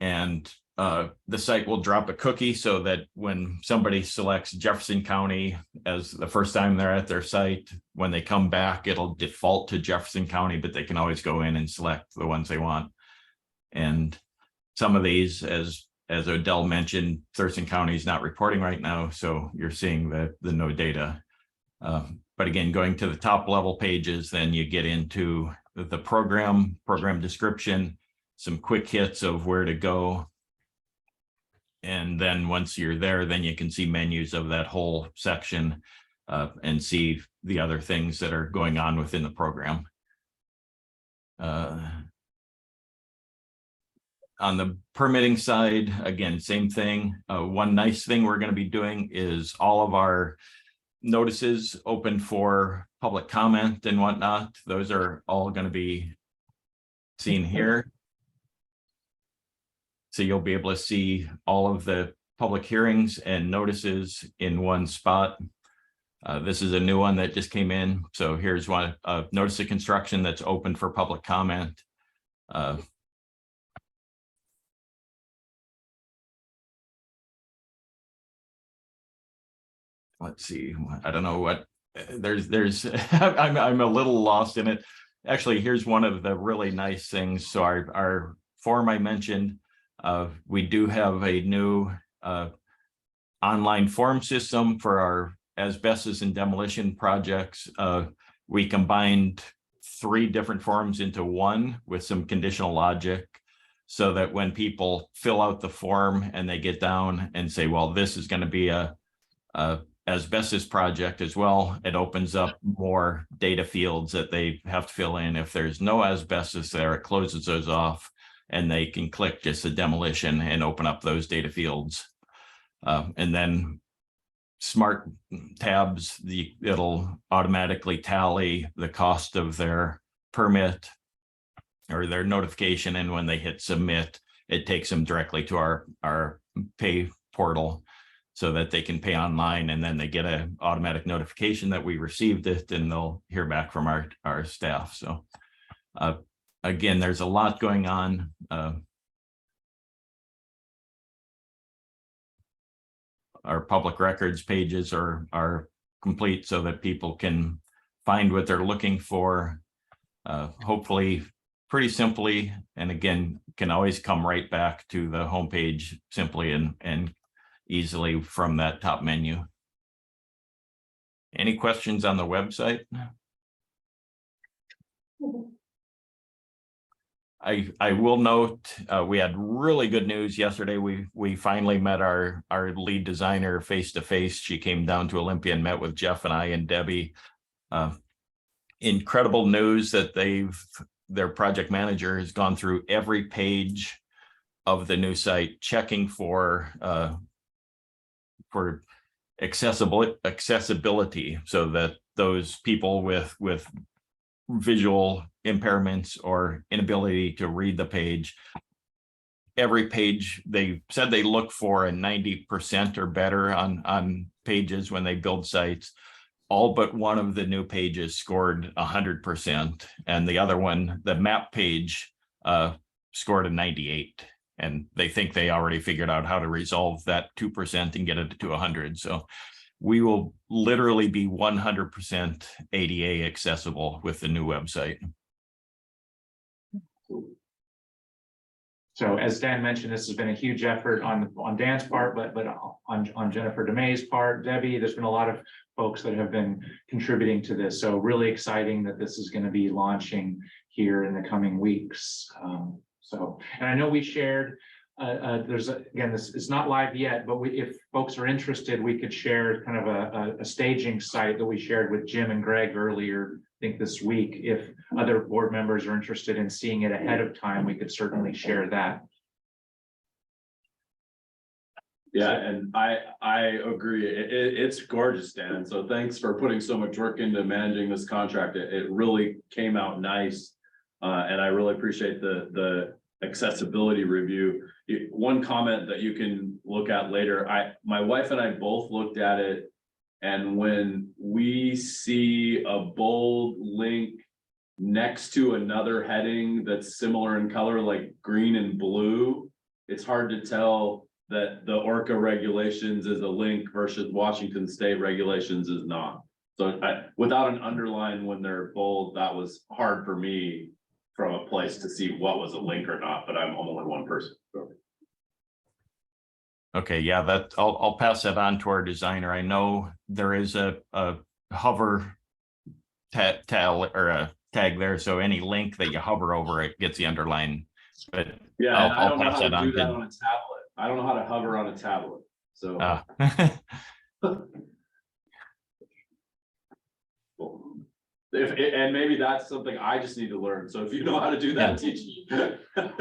and the site will drop a cookie so that when somebody selects Jefferson County as the first time they're at their site, when they come back, it'll default to Jefferson County, but they can always go in and select the ones they want. And some of these, as Odell mentioned, Thurston County is not reporting right now, so you're seeing the no data. But again, going to the top level pages, then you get into the program description, some quick hits of where to go. And then once you're there, then you can see menus of that whole section and see the other things that are going on within the program. On the permitting side, again, same thing. One nice thing we're going to be doing is all of our notices open for public comment and whatnot. Those are all going to be seen here. So you'll be able to see all of the public hearings and notices in one spot. This is a new one that just came in. So here's one, notice of construction that's open for public comment. Let's see, I don't know what, there's I'm a little lost in it. Actually, here's one of the really nice things. So our form I mentioned, we do have a new online form system for our asbestos and demolition projects. We combined 3 different forms into one with some conditional logic, so that when people fill out the form and they get down and say, well, this is going to be a asbestos project as well, it opens up more data fields that they have to fill in. If there's no asbestos there, it closes those off, and they can click just the demolition and open up those data fields. And then smart tabs, it'll automatically tally the cost of their permit or their notification, and when they hit submit, it takes them directly to our pay portal so that they can pay online, and then they get an automatic notification that we received it, and they'll hear back from our staff. So again, there's a lot going on. Our public records pages are complete so that people can find what they're looking for, hopefully pretty simply, and again, can always come right back to the homepage simply and easily from that top menu. Any questions on the website? I will note, we had really good news yesterday. We finally met our lead designer face to face. She came down to Olympia and met with Jeff and I and Debbie. Incredible news that their project manager has gone through every page of the new site, checking for accessibility, so that those people with visual impairments or inability to read the page. Every page, they said they look for a 90% or better on pages when they build sites. All but one of the new pages scored 100%, and the other one, the map page, scored a 98. And they think they already figured out how to resolve that 2% and get it to 100. So we will literally be 100% ADA accessible with the new website. So as Dan mentioned, this has been a huge effort on Dan's part, but on Jennifer DeMay's part, Debbie, there's been a lot of folks that have been contributing to this. So really exciting that this is going to be launching here in the coming weeks. And I know we shared, again, this is not live yet, but if folks are interested, we could share kind of a staging site that we shared with Jim and Greg earlier, I think this week. If other board members are interested in seeing it ahead of time, we could certainly share that. Yeah, and I agree. It's gorgeous, Dan. So thanks for putting so much work into managing this contract. It really came out nice. And I really appreciate the accessibility review. One comment that you can look at later, my wife and I both looked at it, and when we see a bold link next to another heading that's similar in color, like green and blue, it's hard to tell that the ORCAA regulations is a link versus Washington State regulations is not. So without an underline when they're bold, that was hard for me from a place to see what was a link or not, but I'm only one person. So. Okay, yeah, that I'll pass that on to our designer. I know there is a hover tag there, so any link that you hover over it gets the underline. But yeah, I'll pass that on. Do that on a tablet. I don't know how to hover on a tablet. So and maybe that's something I just need to learn. So if you know how to do that, teach me.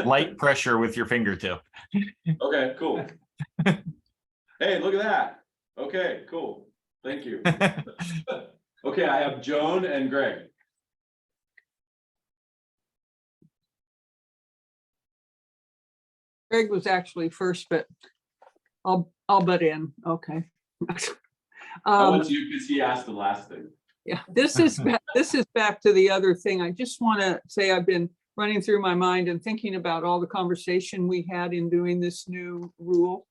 Light pressure with your fingertip. Okay, cool. Hey, look at that. Okay, cool. Thank you. Okay, I have Joan and Greg. Greg was actually first, but I'll butt in. Okay. I went to you because he asked the last thing. Yeah, this is back to the other thing. I just want to say I've been running through my mind and thinking about all the conversation we had in doing this new rule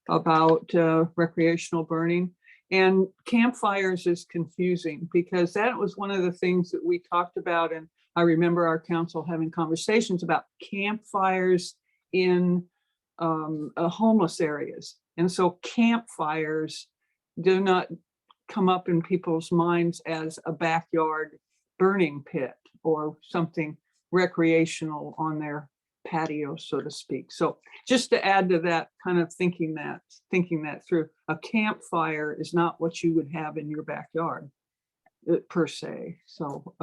about recreational burning. And campfires is confusing because that was one of the things that we talked about. And I remember our council having conversations about campfires in homeless areas. And so campfires do not come up in people's minds as a backyard burning pit or something recreational on their patio, so to speak. So just to add to that, kind of thinking that through, a campfire is not what you would have in your backyard per se. So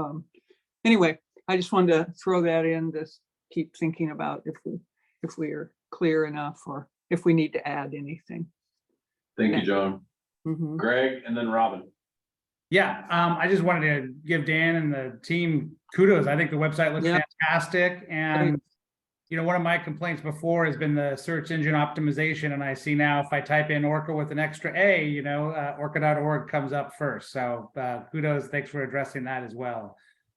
anyway, I just wanted to throw that in to keep thinking about if we are clear enough or if we need to add anything. Thank you, Joan. Mm-hmm. Greg and then Robin. Yeah, I just wanted to give Dan and the team kudos. I think the website looks fantastic. And, you know, one of my complaints before has been the search engine optimization. And I see now if I type in ORCAA with an extra A, you know, ORCAA.org comes up first. So kudos, thanks for addressing that as well.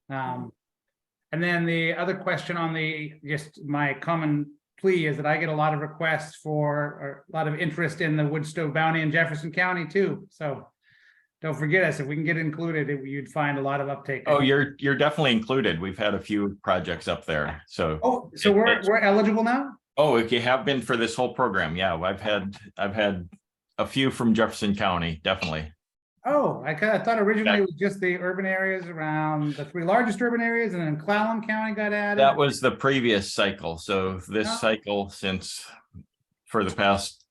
And then the other question on just my common plea is that I get a lot of requests for, or a lot of interest in the wood stove bounty in Jefferson County too. So don't forget us. If we can get included, you'd find a lot of uptake. Oh, you're definitely included. We've had a few projects up there. So so we're eligible now? Oh, if you have been for this whole program, yeah. I've had a few from Jefferson County, definitely. Oh, I thought originally it was just the urban areas around the 3 largest urban areas, and then Clallam County got added. That was the previous cycle. So this cycle, for the past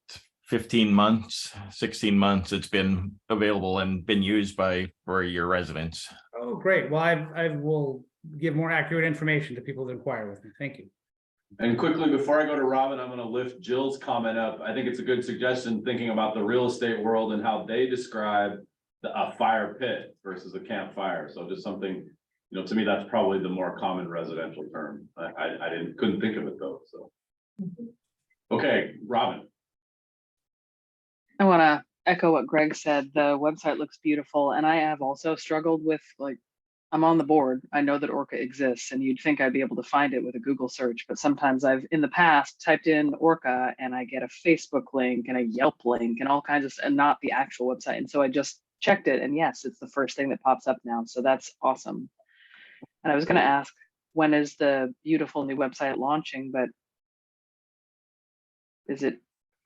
15 months, 16 months, it's been available and been used for your residents. Oh, great. Well, I will give more accurate information to people that inquire with me. Thank you. And quickly, before I go to Robin, I'm going to lift Jill's comment up. I think it's a good suggestion thinking about the real estate world and how they describe a fire pit versus a campfire. So just something, You know, to me, that's probably the more common residential term. I couldn't think of it though, so. Okay, Robin. I want to echo what Greg said. The website looks beautiful, and I have also struggled with, like, I'm on the board. I know that ORCAA exists, and you'd think I'd be able to find it with a Google search, but sometimes I've in the past typed in ORCAA and I get a Facebook link and a Yelp link and all kinds of, and not the actual website. And so I just checked it, and yes, it's the first thing that pops up now. So that's awesome. And I was going to ask, when is the beautiful new website launching? But is it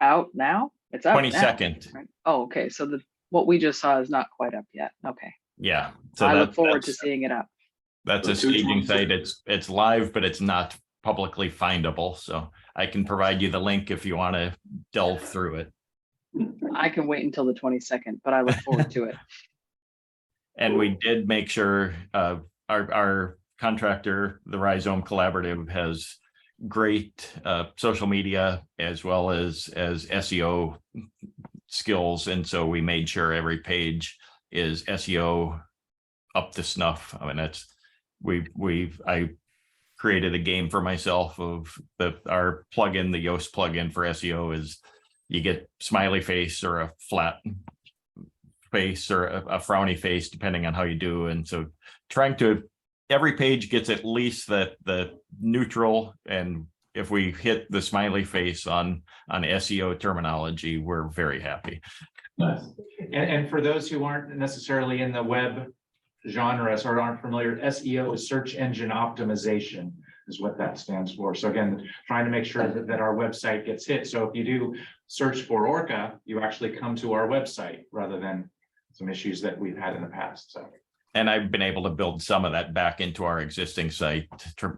out now? It's out now, 22nd. right? Oh, okay. So what we just saw is not quite up yet. Okay. Yeah. So I look that's- forward to seeing it up. That's a staging site. It's live, but it's not publicly findable. So I can provide you the link if you want to delve through it. I can wait until the 22nd, but I look forward to it. And we did make sure our contractor, the Rhizome Collaborative, has great social media as well as SEO skills. And so we made sure every page is SEO up to snuff. I mean, I created a game for myself of our plugin, the Yoast plugin for SEO is you get smiley face or a flat face or a frowny face, depending on how you do. And so every page gets at least the neutral. And if we hit the smiley face on SEO terminology, we're very happy. Nice. And for those who aren't necessarily in the web genre or aren't familiar, SEO is search engine optimization is what that stands for. So again, trying to make sure that our website gets hit. So if you do search for ORCAA, you actually come to our website rather than some issues that we've had in the past. So. And I've been able to build some of that back into our existing site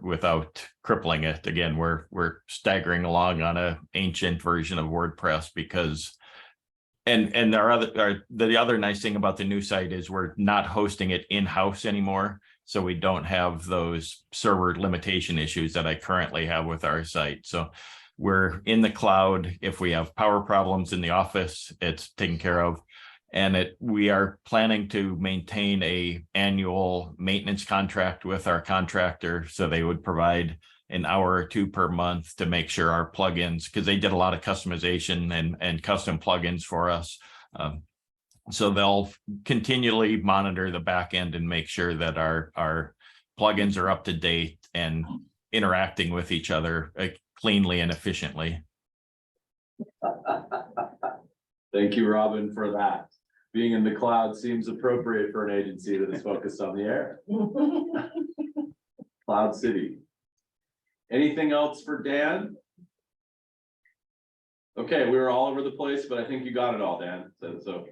without crippling it. Again, we're staggering along on an ancient version of WordPress because, and the other nice thing about the new site is we're not hosting it in-house anymore. So we don't have those server limitation issues that I currently have with our site. So we're in the cloud. If we have power problems in the office, it's taken care of. And we are planning to maintain an annual maintenance contract with our contractor. So they would provide an hour or two per month to make sure our plugins, because they did a lot of customization and custom plugins for us. So they'll continually monitor the back end and make sure that our plugins are up to date and interacting with each other cleanly and efficiently. Thank you, Robin, for that. Being in the cloud seems appropriate for an agency that is focused on the air. Cloud City. Anything else for Dan? Okay, we were all over the place, but I think you got it all, Dan. So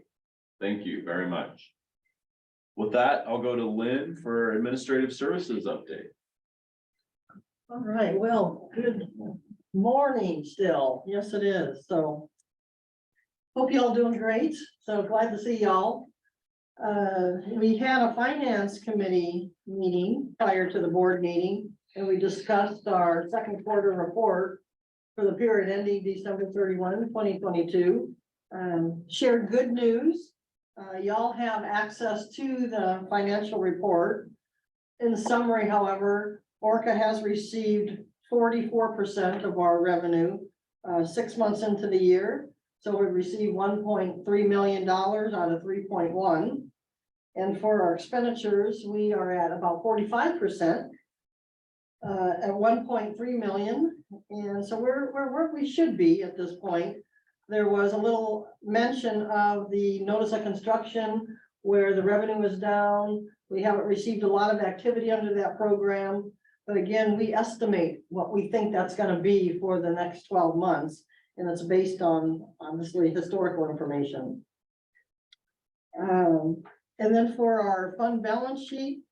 thank you very much. With that, I'll go to Lynn for administrative services update. All right, well, good morning still. Yes, it is. So hope y'all doing great. So glad to see y'all. We had a finance committee meeting prior to the board meeting, and we discussed our second quarter report for the period ending December 31, 2022. Shared good news. Y'all have access to the financial report. In summary, however, ORCAA has received 44% of our revenue 6 months into the year. So we received $1.3 million out of 3.1. And for our expenditures, we are at about 45% at 1.3 million. And so we're where we should be at this point. There was a little mention of the notice of construction where the revenue is down. We haven't received a lot of activity under that program. But again, we estimate what we think that's going to be for the next 12 months. And it's based on obviously historical information. And then for our fund balance sheet,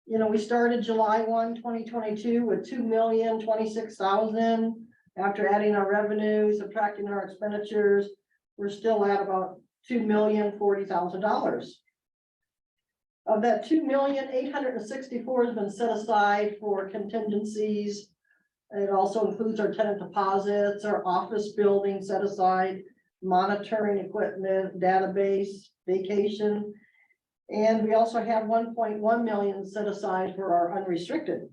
you know, we started July 1, 2022 with $2,026,000. After adding our revenue, subtracting our expenditures, we're still at about $2,040,000. Of that $2,864,000 has been set aside for contingencies. It also includes our tenant deposits, our office building set aside, monitoring equipment, database, vacation. And we also have 1.1 million set aside for our unrestricted.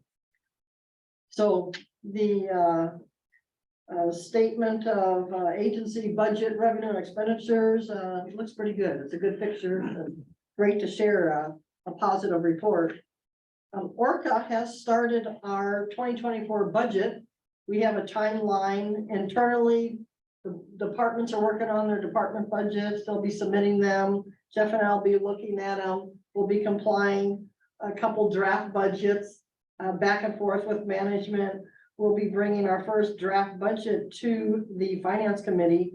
So the statement of agency budget revenue and expenditures looks pretty good. It's a good picture. Great to share a positive report. ORCAA has started our 2024 budget. We have a timeline internally. The departments are working on their department budgets. They'll be submitting them. Jeff and I'll be looking at them. We'll be complying a couple draft budgets back and forth with management. We'll be bringing our first draft budget to the finance committee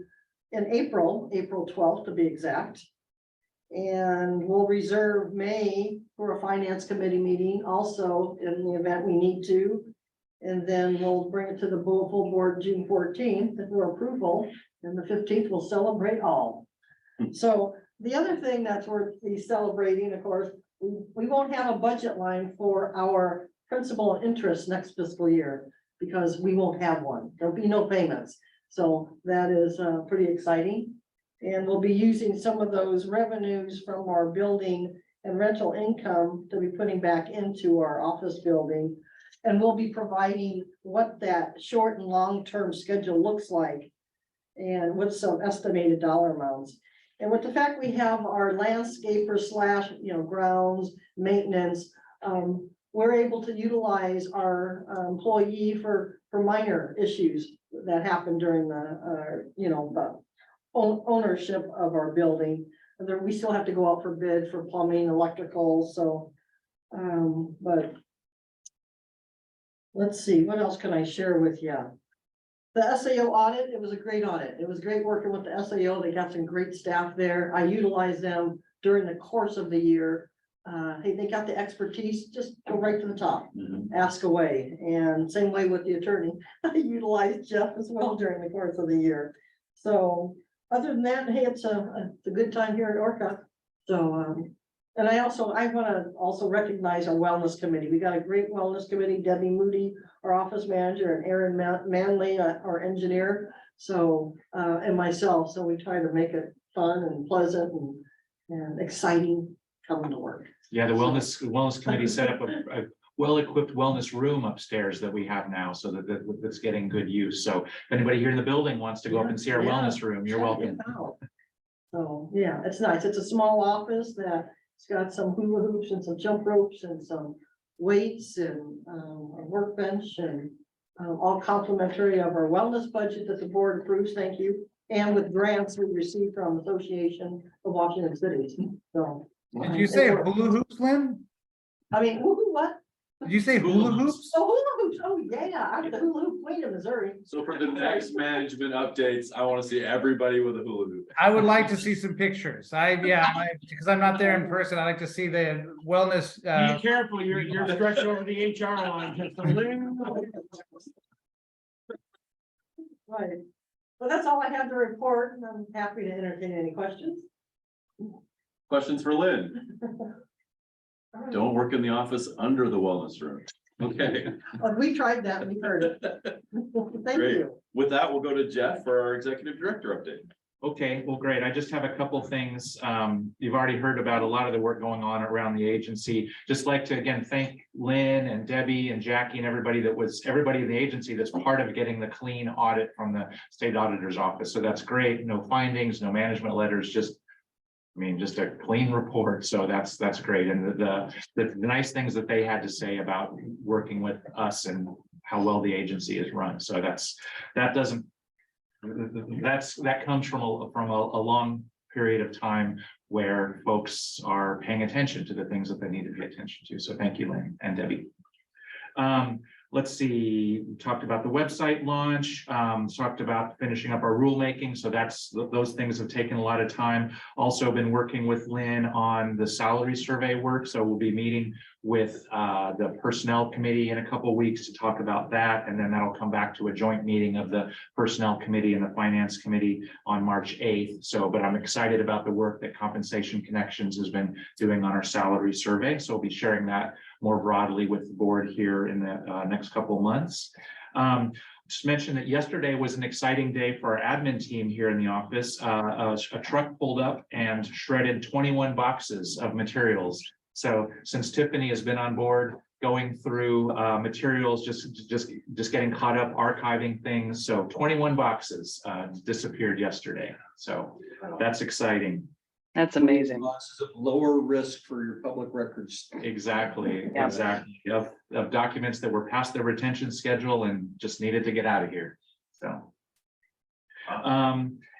in April 12th to be exact. And we'll reserve May for a finance committee meeting also in the event we need to. And then we'll bring it to the full board June 14th for approval, and the 15th we'll celebrate all. So the other thing that's worth celebrating, of course, we won't have a budget line for our principal and interest next fiscal year because we won't have one. There'll be no payments. So that is pretty exciting. And we'll be using some of those revenues from our building and rental income to be putting back into our office building. And we'll be providing what that short and long-term schedule looks like and with some estimated dollar amounts. And with the fact we have our landscaper slash, grounds maintenance, we're able to utilize our employee for minor issues that happen during the ownership of our building. And then we still have to go out for bid for plumbing, electrical, so but let's see, what else can I share with you? The SAO audit, it was a great audit. It was great working with the SAO. They got some great staff there. I utilized them during the course of the year. Hey, they got the expertise, just go right to the top, ask away. And same way with the attorney. I utilized Jeff as well during the course of the year. So other than that, hey, it's a good time here at ORCAA. So, and I want to also recognize our wellness committee. We got a great wellness committee, Debbie Moody, our office manager, and Aaron Manley, our engineer. So, and myself. So we try to make it fun and pleasant and exciting coming to work. Yeah, the wellness committee set up a well-equipped wellness room upstairs that we have now, so that's getting good use. So if anybody here in the building wants to go up and see our wellness room, you're welcome. So, yeah, it's nice. It's a small office that it's got some hula hoops and some jump ropes and some weights and a workbench and all complimentary of our wellness budget that the board approves. Thank you. And with grants we received from Association of Washington Cities. So. Did you say hula hoops, Lynn? I mean, what? Did you say hula hoops? Oh, hula hoops. Oh, yeah. I'm the hula hoop queen of Missouri. So for the next management updates, I want to see everybody with a hula hoop. I would like to see some pictures. Because I'm not there in person. I like to see the wellness. Be careful, you're stretched over the HR line. Right. Well, that's all I have to report, and I'm happy to entertain any questions. Questions for Lynn? Don't work in the office under the wellness room. Okay. Well, we tried that and we heard it. Thank Great. you. With that, we'll go to Jeff for our executive director update. Okay, well, great. I just have a couple things. You've already heard about a lot of the work going on around the agency. Just like to again thank Lynn and Debbie and Jackie and everybody in the agency that's part of getting the clean audit from the state auditor's office. So that's great. No findings, no management letters, just a clean report. So that's great. And the nice things that they had to say about working with us and how well the agency is run. So that comes from a long period of time where folks are paying attention to the things that they need to pay attention to. So thank you, Lynn and Debbie. Let's see, we talked about the website launch, talked about finishing up our rulemaking. So those things have taken a lot of time. Also been working with Lynn on the salary survey work. So we'll be meeting with the personnel committee in a couple of weeks to talk about that. And then that'll come back to a joint meeting of the personnel committee and the finance committee on March 8th. So, but I'm excited about the work that Compensation Connections has been doing on our salary survey. So we'll be sharing that more broadly with the board here in the next couple of months. just mention that yesterday was an exciting day for our admin team here in the office. A truck pulled up and shredded 21 boxes of materials. So since Tiffany has been on board, going through materials, just getting caught up, archiving things. So 21 boxes disappeared yesterday. So that's exciting. That's amazing. Boxes of lower risk for your public records. Exactly, Yeah. exactly. Of documents that were past their retention schedule and just needed to get out of here. So.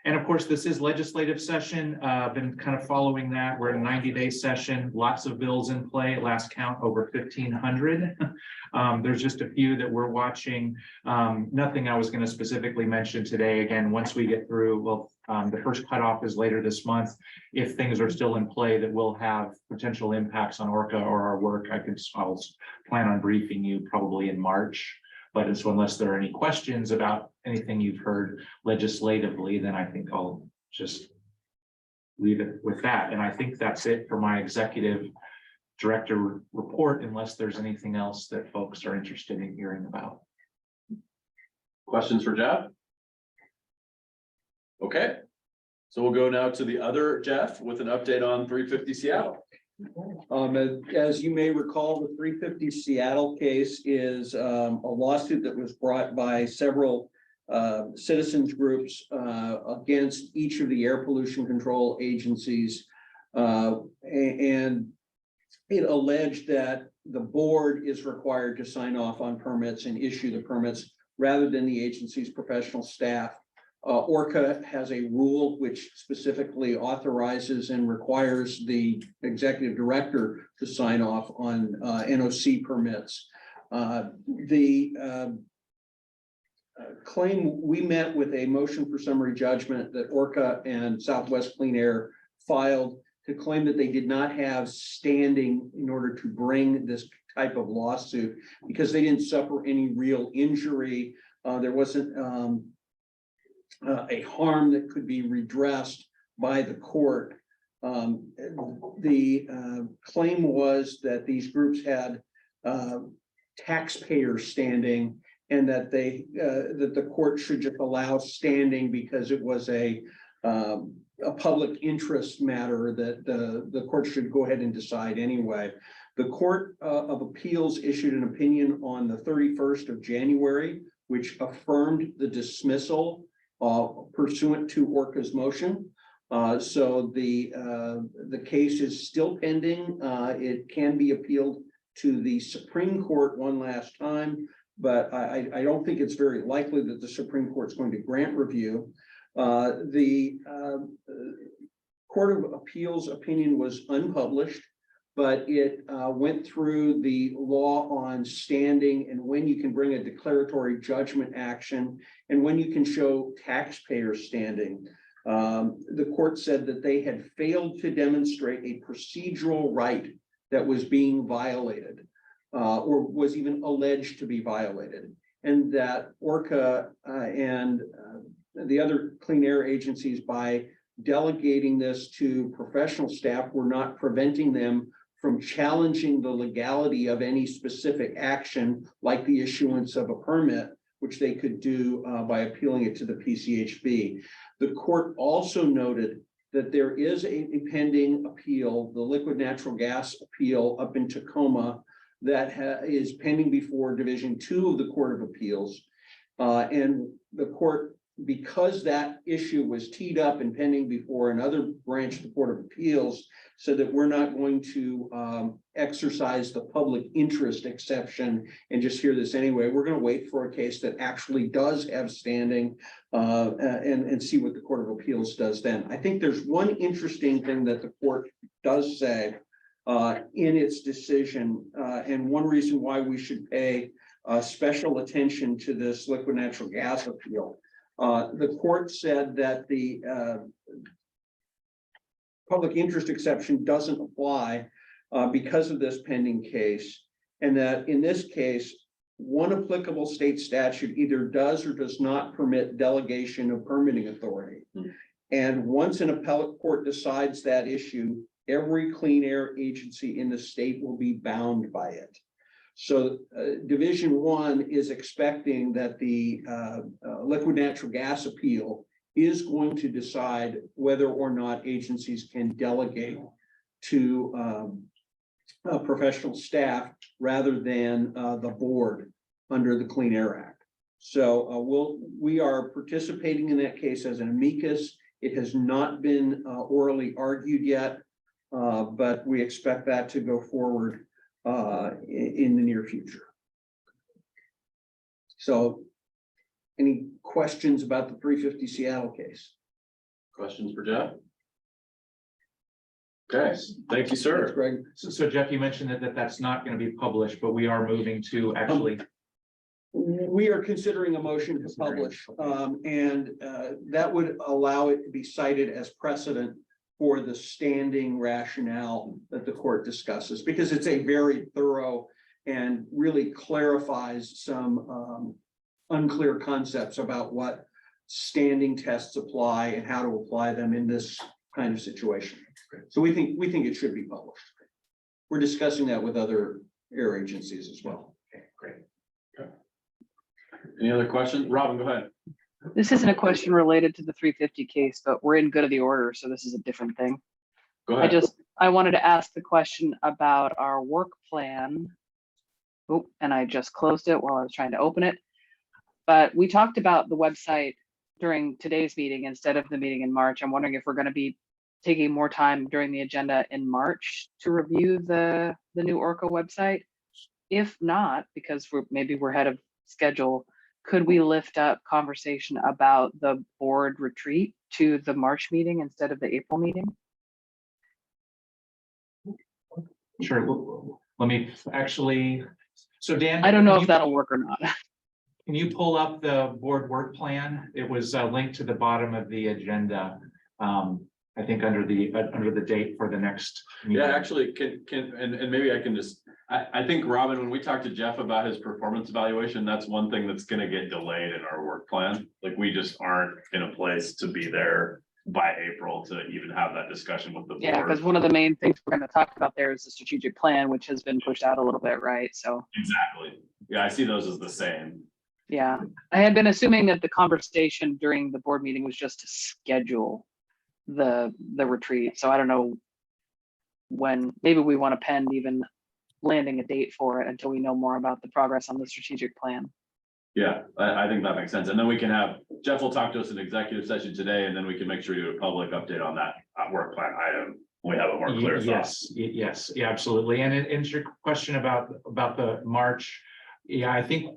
And of course, this is legislative session. Been kind of following that. We're in a 90-day session, lots of bills in play. Last count over 1,500. There's just a few that we're watching. Nothing I was going to specifically mention today. Again, once we get through, well, the first cutoff is later this month. If things are still in play that will have potential impacts on ORCAA or our work, I'll plan on briefing you probably in March. But so unless there are any questions about anything you've heard legislatively, then I think I'll just leave it with that. And I think that's it for my executive director report, unless there's anything else that folks are interested in hearing about. Questions for Jeff? Okay, so we'll go now to the other Jeff with an update on 350 Seattle. As you may recall, the 350 Seattle case is a lawsuit that was brought by several citizens groups against each of the air pollution control agencies. And it alleged that the board is required to sign off on permits and issue the permits rather than the agency's professional staff. ORCAA has a rule which specifically authorizes and requires the executive director to sign off on NOC permits. The claim, we met with a motion for summary judgment that ORCAA and Southwest Clean Air filed to claim that they did not have standing in order to bring this type of lawsuit because they didn't suffer any real injury. There wasn't a harm that could be redressed by the court. The claim was that these groups had taxpayer standing and that that the court should just allow standing because it was a public interest matter that the court should go ahead and decide anyway. The Court of Appeals issued an opinion on the 31st of January, which affirmed the dismissal pursuant to ORCAA's motion. So the case is still pending. It can be appealed to the Supreme Court one last time, but I don't think it's very likely that the Supreme Court is going to grant review. The Court of Appeals opinion was unpublished, but it went through the law on standing and when you can bring a declaratory judgment action and when you can show taxpayer standing. The court said that they had failed to demonstrate a procedural right that was being violated or was even alleged to be violated, and that ORCAA and the other clean air agencies, by delegating this to professional staff, were not preventing them from challenging the legality of any specific action, like the issuance of a permit, which they could do by appealing it to the PCHB. The court also noted that there is a pending appeal, the liquid natural gas appeal up in Tacoma, that is pending before Division 2 of the Court of Appeals. And the court, because that issue was teed up and pending before another branch of the Court of Appeals, so that we're not going to exercise the public interest exception and just hear this anyway. We're going to wait for a case that actually does have standing and see what the Court of Appeals does then. I think there's one interesting thing that the court does say in its decision, and one reason why we should pay special attention to this liquid natural gas appeal. The court said that the public interest exception doesn't apply because of this pending case, and that in this case, one applicable state statute either does or does not permit delegation of permitting authority. And once an appellate court decides that issue, every clean air agency in the state will be bound by it. So Division 1 is expecting that the liquid natural gas appeal is going to decide whether or not agencies can delegate to professional staff rather than the board under the Clean Air Act. So we are participating in that case as an amicus. It has not been orally argued yet, but we expect that to go forward in the near future. So any questions about the 350 Seattle case? Questions for Jeff? Okay, thank you, sir. Thanks, Greg. So Jeff, you mentioned that's not going to be published, but we are moving to actually. We are considering a motion to publish, and that would allow it to be cited as precedent for the standing rationale that the court discusses, because it's a very thorough and really clarifies some unclear concepts about what standing tests apply and how to apply them in this kind of situation. So we think it should be published. We're discussing that with other air agencies as well. Okay, great. Okay. Any other questions? Robin, go ahead. This isn't a question related to the 350 case, but we're in good of the order, so this is a different thing. Go ahead. I wanted to ask the question about our work plan. Oh, and I just closed it while I was trying to open it. But we talked about the website during today's meeting instead of the meeting in March. I'm wondering if we're going to be taking more time during the agenda in March to review the new ORCAA website. If not, because maybe we're ahead of schedule, could we lift up conversation about the board retreat to the March meeting instead of the April meeting? Sure. Let me actually, so Dan. I don't know if that'll work or not. Can you pull up the board work plan? It was linked to the bottom of the agenda. I think under the date for the next meeting. Yeah, actually, and maybe I can just, I think, Robin, when we talked to Jeff about his performance evaluation, that's one thing that's gonna get delayed in our work plan. Like, we just aren't in a place to be there by April to even have that discussion with the board. Yeah, because one of the main things we're going to talk about there is the strategic plan, which has been pushed out a little bit, right? So Exactly. Yeah, I see those as the same. yeah, I had been assuming that the conversation during the board meeting was just to schedule the retreat. So I don't know when, maybe we want to pen even landing a date for it until we know more about the progress on the strategic plan. Yeah, I think that makes sense. And then we can have, Jeff will talk to us in executive session today, and then we can make sure we do a public update on that work plan item. We have a more clear thought. Yes, yeah, absolutely. And it's your question about the March. Yeah, I think,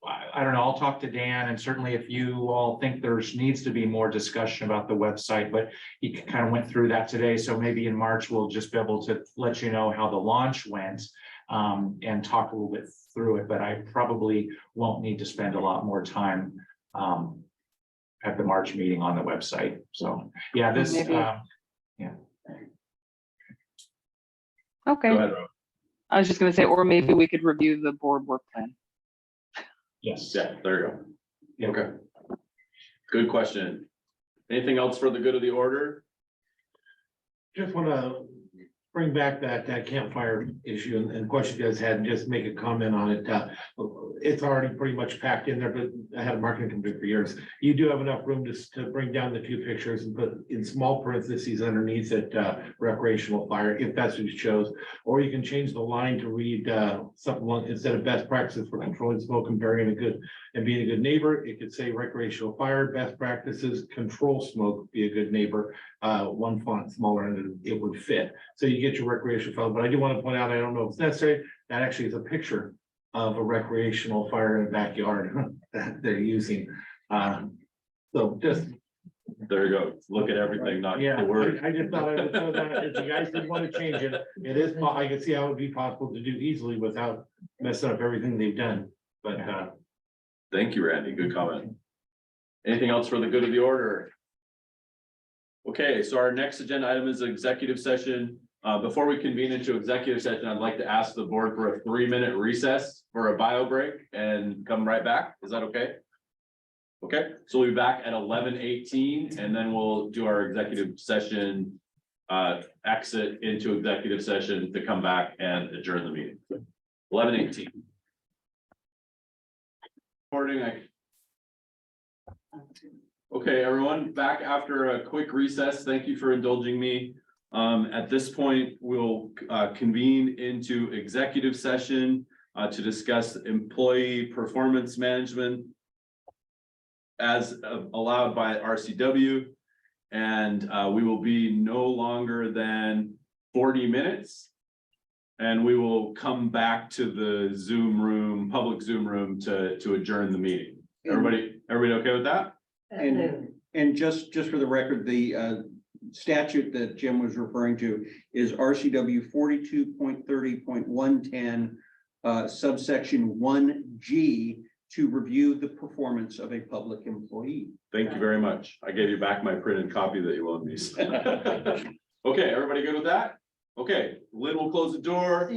I don't know, I'll talk to Dan, and certainly if you all think needs to be more discussion about the website, but he kind of went through that today. So maybe in March, we'll just be able to let you know how the launch went and talk a little bit through it, but I probably won't need to spend a lot more time at the March meeting on the website. So yeah, this, yeah. Okay. Go ahead, Rob. I was just going to say, or maybe we could review the board work plan. Yes. Yeah, there you go. Yeah. Okay. Good question. Anything else for the good of the order? Just want to bring back that campfire issue and question you guys had and just make a comment on it. It's already pretty much packed in there, but I had a marketing company for years. You do have enough room to bring down the few pictures and put in small parentheses underneath it, recreational fire, if that's what you chose. Or you can change the line to read something along, instead of best practices for controlling smoke and being a good neighbor, it could say recreational fire, best practices, control smoke, be a good neighbor. One font smaller and it would fit. So you get your recreational fire, but I do want to point out, I don't know if it's necessary, that actually is a picture of a recreational fire in a backyard that they're using. So just. There you go. Look at everything, not Yeah, the word. I just thought I would know that if you guys didn't want to change it, it is, I can see how it would be possible to do easily without messing up everything they've done, but. Thank you, Randy. Good comment. Anything else for the good of the order? Okay, so our next agenda item is executive session. Before we convene into executive session, I'd like to ask the board for a 3-minute recess for a bio break and come right back. Is that okay? Okay, so we'll be back at 11:18 and then we'll do our executive session, exit into executive session to come back and adjourn the meeting. 11:18. Recording. Okay, everyone, back after a quick recess. Thank you for indulging me. At this point, we'll convene into executive session to discuss employee performance management as allowed by RCW. And we will be no longer than 40 minutes. And we will come back to the Zoom room, public Zoom room to adjourn the meeting. Everybody okay with that? And just for the record, the statute that Jim was referring to is RCW 42.30.110 subsection 1G to review the performance of a public employee. Thank you very much. I gave you back my printed copy that you loaned me. Okay, everybody good with that? Okay, Lynn will close the door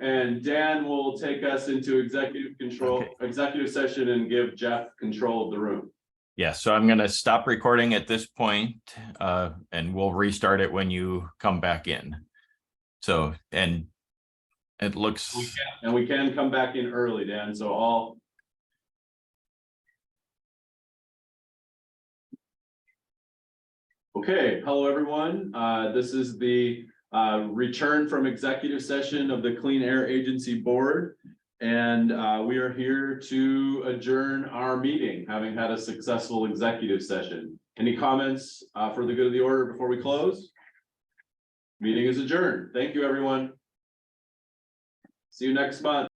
and Dan will take us into executive session and give Jeff control of the room. Yeah, so I'm going to stop recording at this point, and we'll restart it when you come back in. So, and it looks. We can come back in early, Dan, so all. Okay, hello, everyone. This is the return from executive session of the Clean Air Agency Board. And we are here to adjourn our meeting, having had a successful executive session. Any comments for the good of the order before we close? Meeting is adjourned. Thank you, everyone. See you next month.